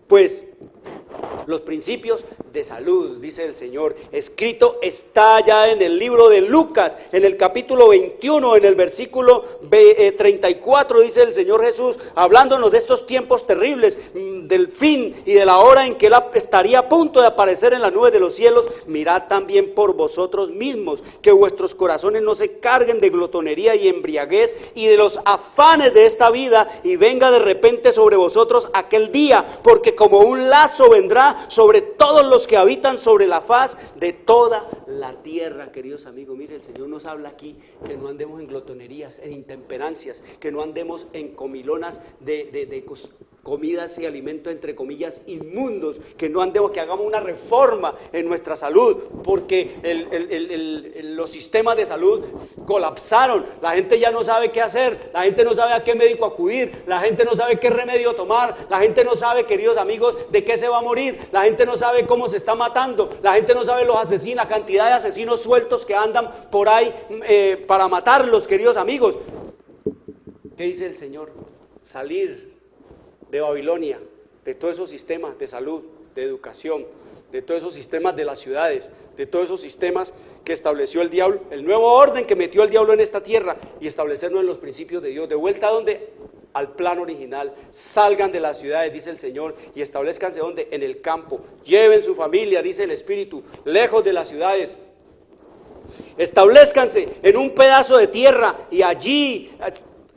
Pues los principios de salud, dice el Señor, escrito está ya en el libro de Lucas, en el capítulo 21, en el versículo 34, dice el Señor Jesús, hablándonos de estos tiempos terribles, del fin y de la hora en que Él estaría a punto de aparecer en las nubes de los cielos. Mirad también por vosotros mismos, que vuestros corazones no se carguen de glotonería y embriaguez y de los afanes de esta vida, y venga de repente sobre vosotros aquel día, porque como un lazo vendrá sobre todos los que habitan sobre la faz de toda la tierra. Queridos amigos, mire, el Señor nos habla aquí que no andemos en glotonerías, en intemperancias, que no andemos en comilonas de comidas y alimentos entre comillas inmundos, que no andemos, que hagamos una reforma en nuestra salud, porque los sistemas de salud colapsaron, la gente ya no sabe qué hacer, la gente no sabe a qué médico acudir, la gente no sabe qué remedio tomar, la gente no sabe, queridos amigos, de qué se va a morir, la gente no sabe cómo se está matando, la gente no sabe los asesinos, la cantidad de asesinos sueltos que andan por ahí para matarlos, queridos amigos. ¿Qué dice el Señor? Salir de Babilonia, de todos esos sistemas de salud, de educación, de todos esos sistemas de las ciudades, de todos esos sistemas que estableció el diablo, el nuevo orden que metió el diablo en esta tierra, y establecernos en los principios de Dios, de vuelta a donde, al plan original. Salgan de las ciudades, dice el Señor, y establezcanse donde, en el campo, lleven su familia, dice el Espíritu, lejos de las ciudades. Establezcanse en un pedazo de tierra y allí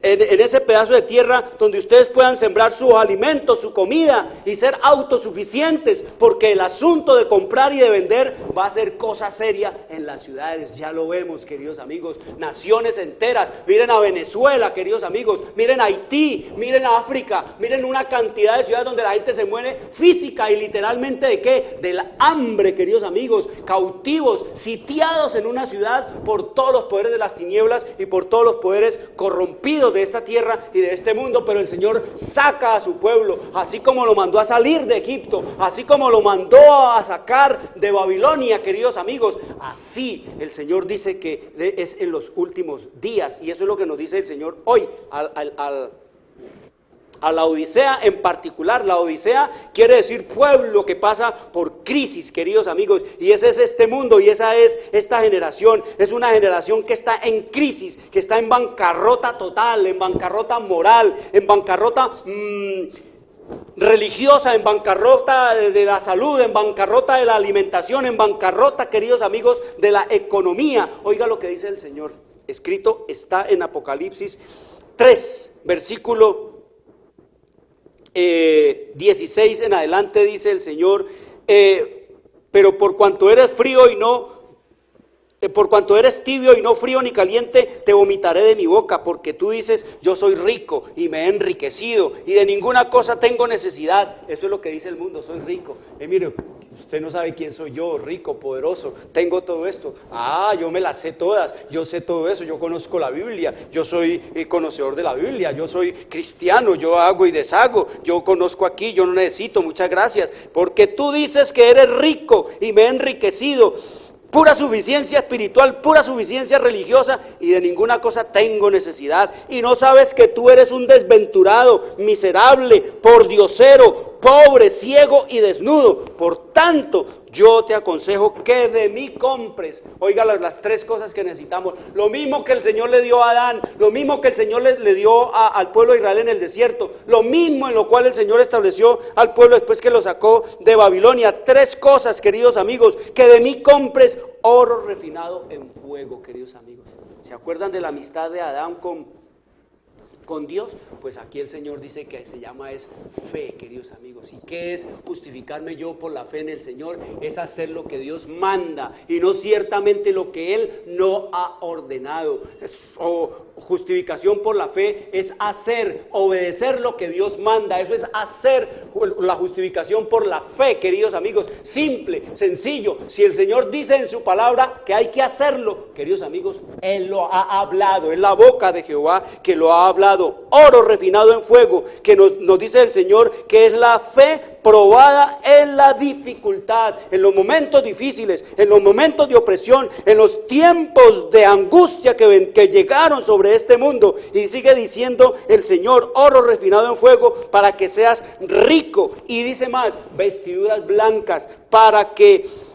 en ese pedazo de tierra donde ustedes puedan sembrar sus alimentos, su comida y ser autosuficientes, porque el asunto de comprar y de vender va a ser cosa seria en las ciudades. Ya lo vemos, queridos amigos, naciones enteras. Miren a Venezuela, queridos amigos, miren a Haití, miren a África, miren una cantidad de ciudades donde la gente se muere física y literalmente ¿de qué? Del hambre, queridos amigos, cautivos, sitiados en una ciudad por todos los poderes de las tinieblas y por todos los poderes corrompidos de esta tierra y de este mundo. Pero el Señor saca a su pueblo, así como lo mandó a salir de Egipto, así como lo mandó a sacar de Babilonia, queridos amigos, así el Señor dice que es en los últimos días, y eso es lo que nos dice el Señor hoy a la Odisea en particular. La Odisea quiere decir pueblo que pasa por crisis, queridos amigos, y ese es este mundo, y esa es esta generación. Es una generación que está en crisis, que está en bancarrota total, en bancarrota moral, en bancarrota religiosa, en bancarrota de la salud, en bancarrota de la alimentación, en bancarrota, queridos amigos, de la economía. Oiga lo que dice el Señor, escrito está en Apocalipsis 3, versículo 16 en adelante, dice el Señor, pero por cuanto eres frío y no, por cuanto eres tibio y no frío ni caliente, te vomitaré de mi boca, porque tú dices, yo soy rico y me he enriquecido y de ninguna cosa tengo necesidad. Eso es lo que dice el mundo, soy rico. Mire, usted no sabe quién soy yo, rico, poderoso, tengo todo esto. Yo me las sé todas, yo sé todo eso, yo conozco la Biblia, yo soy conocedor de la Biblia, yo soy cristiano, yo hago y deshago, yo conozco aquí, yo no necesito, muchas gracias, porque tú dices que eres rico y me he enriquecido. Pura suficiencia espiritual, pura suficiencia religiosa, y de ninguna cosa tengo necesidad. Y no sabes que tú eres un desventurado, miserable, pordiosero, pobre, ciego y desnudo. Por tanto, yo te aconsejo que de mí compres. Oiga las tres cosas que necesitamos. Lo mismo que el Señor le dio a Adán, lo mismo que el Señor le dio al pueblo de Israel en el desierto, lo mismo en lo cual el Señor estableció al pueblo después que lo sacó de Babilonia. Tres cosas, queridos amigos, que de mí compres: oro refinado en fuego, queridos amigos. ¿Se acuerdan de la amistad de Adán con Dios? Pues aquí el Señor dice que se llama es fe, queridos amigos. ¿Y qué es justificarme yo por la fe en el Señor? Es hacer lo que Dios manda y no ciertamente lo que Él no ha ordenado. Justificación por la fe es hacer, obedecer lo que Dios manda. Eso es hacer la justificación por la fe, queridos amigos. Simple, sencillo. Si el Señor dice en su palabra que hay que hacerlo, queridos amigos, Él lo ha hablado. Es la boca de Jehová que lo ha hablado. Oro refinado en fuego, que nos dice el Señor que es la fe probada en la dificultad, en los momentos difíciles, en los momentos de opresión, en los tiempos de angustia que llegaron sobre este mundo. Y sigue diciendo el Señor, oro refinado en fuego, para que seas rico. Y dice más, vestiduras blancas, para que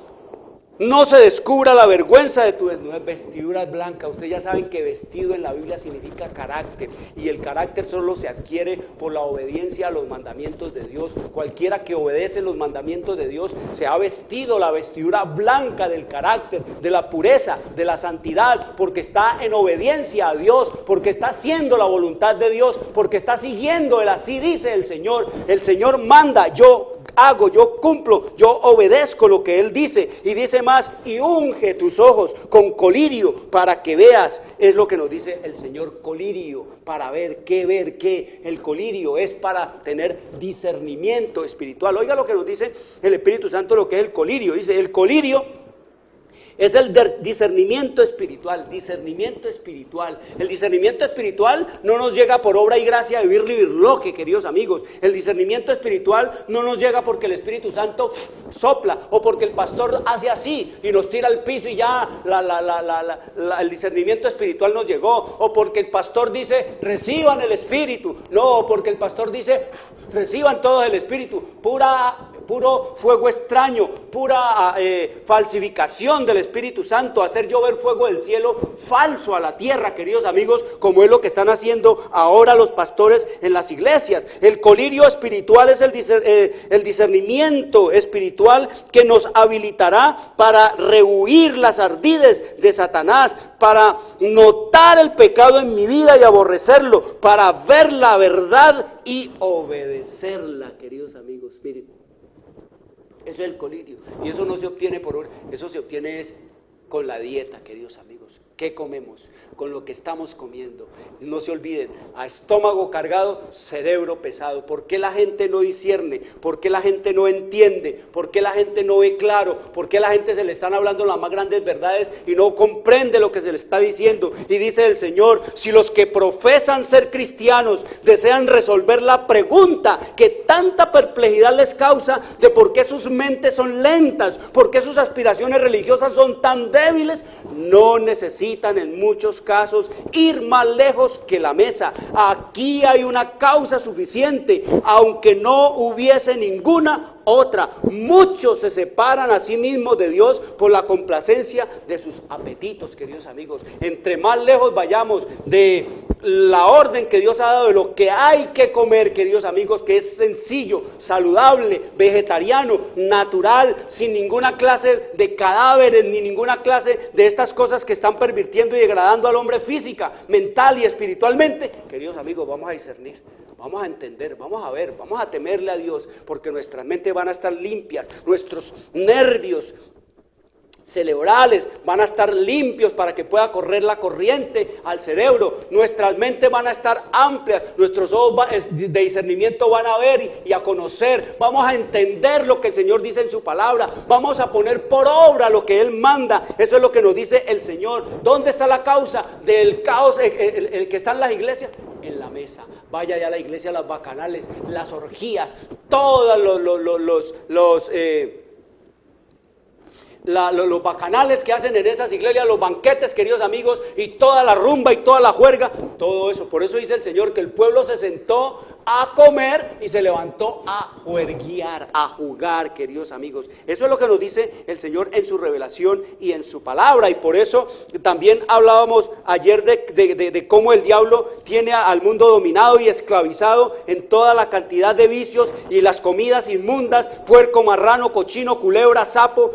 no se descubra la vergüenza de tu desnudez. Vestiduras blancas. Ustedes ya saben que vestido en la Biblia significa carácter, y el carácter solo se adquiere por la obediencia a los mandamientos de Dios. Cualquiera que obedece los mandamientos de Dios se ha vestido la vestidura blanca del carácter, de la pureza, de la santidad, porque está en obediencia a Dios, porque está haciendo la voluntad de Dios, porque está siguiendo el así dice el Señor. El Señor manda, yo hago, yo cumplo, yo obedezco lo que Él dice. Y dice más, y unge tus ojos con colirio para que veas. Es lo que nos dice el Señor, colirio, para ver qué. El colirio es para tener discernimiento espiritual. Oiga lo que nos dice el Espíritu Santo, lo que es el colirio. Dice, el colirio es el discernimiento espiritual, discernimiento espiritual. El discernimiento espiritual no nos llega por obra y gracia de virloque, queridos amigos. El discernimiento espiritual no nos llega porque el Espíritu Santo sopla, o porque el pastor hace así y nos tira al piso y ya el discernimiento espiritual nos llegó, o porque el pastor dice, reciban el Espíritu. No, porque el pastor dice, reciban todo el Espíritu. Pura puro fuego extraño, pura falsificación del Espíritu Santo, hacer llover fuego del cielo falso a la tierra, queridos amigos, como es lo que están haciendo ahora los pastores en las iglesias. El colirio espiritual es el discernimiento espiritual que nos habilitará para rehuir las ardides de Satanás, para notar el pecado en mi vida y aborrecerlo, para ver la verdad y obedecerla, queridos amigos. Miren, eso es el colirio, y eso no se obtiene eso se obtiene con la dieta, queridos amigos. ¿Qué comemos? Con lo que estamos comiendo. No se olviden, a estómago cargado, cerebro pesado. ¿Por qué la gente no discierne? ¿Por qué la gente no entiende? ¿Por qué la gente no ve claro? ¿Por qué la gente se le están hablando las más grandes verdades y no comprende lo que se le está diciendo? Y dice el Señor, si los que profesan ser cristianos desean resolver la pregunta que tanta perplejidad les causa de por qué sus mentes son lentas, por qué sus aspiraciones religiosas son tan débiles, no necesitan en muchos casos ir más lejos que la mesa. Aquí hay una causa suficiente, aunque no hubiese ninguna otra. Muchos se separan a sí mismos de Dios por la complacencia de sus apetitos, queridos amigos. Entre más lejos vayamos de la orden que Dios ha dado de lo que hay que comer, queridos amigos, que es sencillo, saludable, vegetariano, natural, sin ninguna clase de cadáveres, ni ninguna clase de estas cosas que están pervirtiendo y degradando al hombre física, mental y espiritualmente, queridos amigos, vamos a discernir. Vamos a entender, vamos a ver, vamos a temerle a Dios, porque nuestras mentes van a estar limpias, nuestros nervios cerebrales van a estar limpios para que pueda correr la corriente al cerebro, nuestras mentes van a estar amplias, nuestros ojos de discernimiento van a ver y a conocer, vamos a entender lo que el Señor dice en su palabra, vamos a poner por obra lo que Él manda. Eso es lo que nos dice el Señor. ¿Dónde está la causa del caos el que está en las iglesias? En la mesa. Vaya ya a la iglesia, las bacanales, las orgías, todos los bacanales que hacen en esas iglesias, los banquetes, queridos amigos, y toda la rumba y toda la juerga, todo eso. Por eso dice el Señor que el pueblo se sentó a comer y se levantó a juerguear, a jugar, queridos amigos. Eso es lo que nos dice el Señor en su revelación y en su palabra, y por eso también hablábamos ayer de cómo el diablo tiene al mundo dominado y esclavizado en toda la cantidad de vicios y las comidas inmundas, puerco, marrano, cochino, culebra, sapo,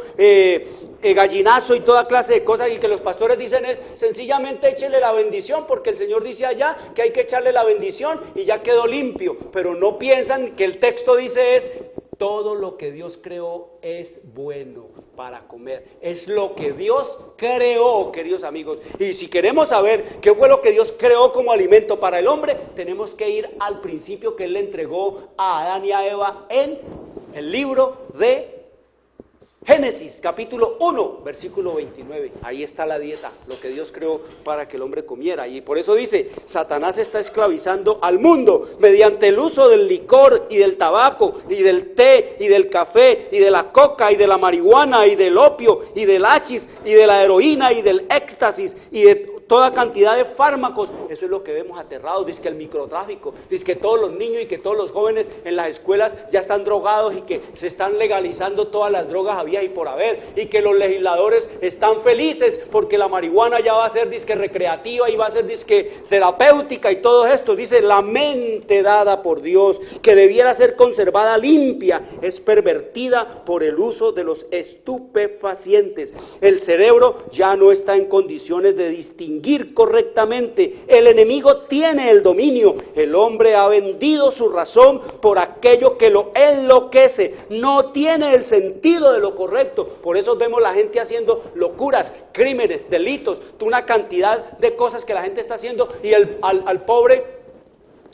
gallinazo y toda clase de cosas, y que los pastores dicen es sencillamente échele la bendición, porque el Señor dice allá que hay que echarle la bendición y ya quedó limpio, pero no piensan que el texto dice es todo lo que Dios creó es bueno para comer, es lo que Dios creó, queridos amigos. Y si queremos saber qué fue lo que Dios creó como alimento para el hombre, tenemos que ir al principio que Él le entregó a Adán y a Eva en el libro de Génesis, capítulo 1, versículo 29. Ahí está la dieta, lo que Dios creó para que el hombre comiera. Y por eso dice, Satanás está esclavizando al mundo mediante el uso del licor y del tabaco y del té y del café y de la coca y de la marihuana y del opio y del hachís y de la heroína y del éxtasis y de toda cantidad de fármacos. Eso es lo que vemos aterrados. Dice que el microtráfico, dice que todos los niños y que todos los jóvenes en las escuelas ya están drogados y que se están legalizando todas las drogas habidas y por haber, y que los legisladores están felices porque la marihuana ya va a ser disque recreativa y va a ser disque terapéutica y todo esto. Dice, la mente dada por Dios, que debiera ser conservada limpia, es pervertida por el uso de los estupefacientes. El cerebro ya no está en condiciones de distinguir correctamente. El enemigo tiene el dominio. El hombre ha vendido su razón por aquello que lo enloquece. No tiene el sentido de lo correcto. Por eso vemos la gente haciendo locuras, crímenes, delitos, una cantidad de cosas que la gente está haciendo, y al pobre,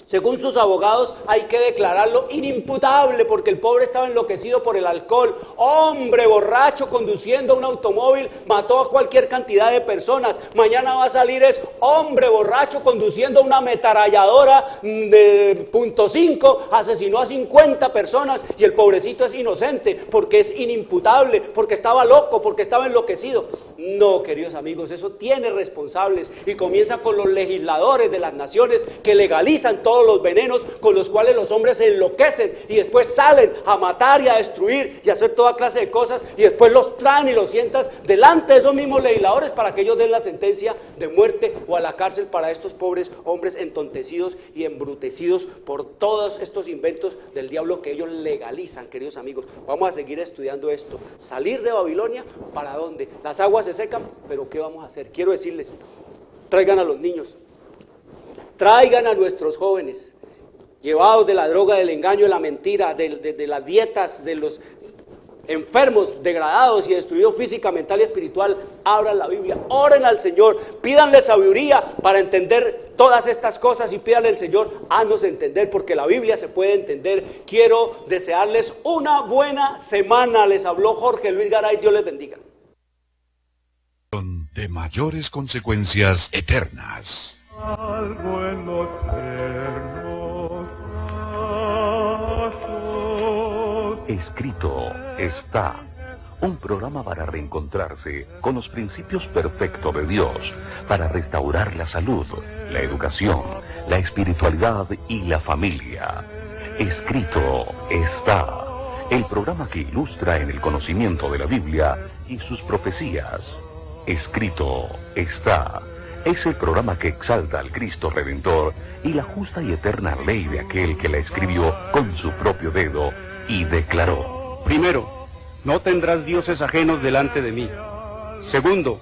según sus abogados, hay que declararlo inimputable porque el pobre estaba enloquecido por el alcohol. Hombre borracho conduciendo un automóvil mató a cualquier cantidad de personas. Mañana va a salir es hombre borracho conduciendo una ametralladora de .5, asesinó a 50 personas y el pobrecito es inocente porque es inimputable, porque estaba loco, porque estaba enloquecido. No, queridos amigos, eso tiene responsables y comienza con los legisladores de las naciones que legalizan todos los venenos con los cuales los hombres se enloquecen y después salen a matar y a destruir y a hacer toda clase de cosas y después los traen y los sientan delante de esos mismos legisladores para que ellos den la sentencia de muerte o a la cárcel para estos pobres hombres entontecidos y embrutecidos por todos estos inventos del diablo que ellos legalizan, queridos amigos. Vamos a seguir estudiando esto. Salir de Babilonia, ¿para dónde? Las aguas se secan, pero ¿qué vamos a hacer? Quiero decirles, traigan a los niños, traigan a nuestros jóvenes, llevados de la droga, del engaño, de la mentira, de las dietas, de los enfermos, degradados y destruidos física, mental y espiritual. Abran la Biblia, oren al Señor, pídanle sabiduría para entender todas estas cosas y pídanle al Señor, haznos entender, porque la Biblia se puede entender. Quiero desearles una buena semana. Les habló Jorge Luis Garay, Dios les bendiga. De mayores consecuencias eternas. Algo en los tiernos pasos. Escrito está. Un programa para reencontrarse con los principios perfectos de Dios, para restaurar la salud, la educación, la espiritualidad y la familia. Escrito está. El programa que ilustra en el conocimiento de la Biblia y sus profecías. Escrito está. Es el programa que exalta al Cristo Redentor y la justa y eterna ley de aquel que la escribió con su propio dedo y declaró: primero, no tendrás dioses ajenos delante de mí. Segundo,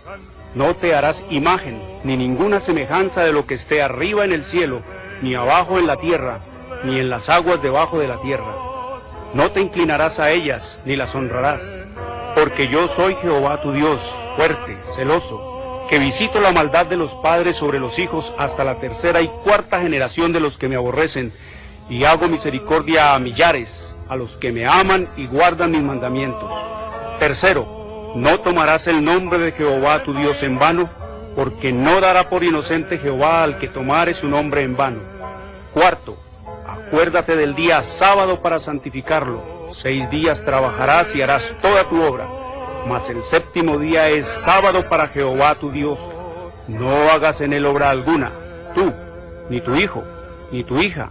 no te harás imagen, ni ninguna semejanza de lo que esté arriba en el cielo, ni abajo en la tierra, ni en las aguas debajo de la tierra. No te inclinarás a ellas, ni las honrarás, porque yo soy Jehová tu Dios, fuerte, celoso, que visito la maldad de los padres sobre los hijos hasta la tercera y cuarta generación de los que me aborrecen, y hago misericordia a millares, a los que me aman y guardan mis mandamientos. Tercero, no tomarás el nombre de Jehová tu Dios en vano, porque no dará por inocente Jehová al que tomare su nombre en vano. Cuarto, acuérdate del día sábado para santificarlo. 6 días trabajarás y harás toda tu obra, mas el séptimo día es sábado para Jehová tu Dios. No hagas en él obra alguna, tú, ni tu hijo, ni tu hija,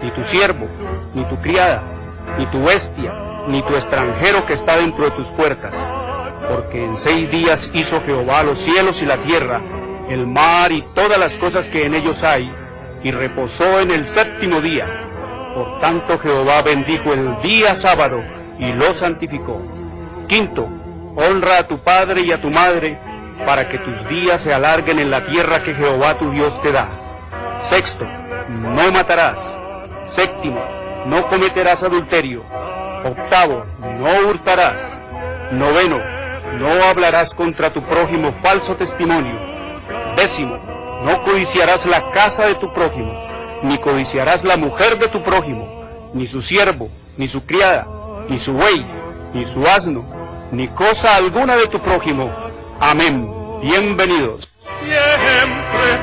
ni tu siervo, ni tu criada, ni tu bestia, ni tu extranjero que está dentro de tus puertas. Porque en 6 días hizo Jehová los cielos y la tierra, el mar y todas las cosas que en ellos hay, y reposó en el séptimo día. Por tanto Jehová bendijo el día sábado y lo santificó. Quinto, honra a tu padre y a tu madre, para que tus días se alarguen en la tierra que Jehová tu Dios te da. Sexto, no matarás. Séptimo, no cometerás adulterio. Octavo, no hurtarás. Noveno, no hablarás contra tu prójimo falso testimonio. Décimo, no codiciarás la casa de tu prójimo, ni codiciarás la mujer de tu prójimo, ni su siervo, ni su criada, ni su buey, ni su asno, ni cosa alguna de tu prójimo. Amén. Bienvenidos. Siempre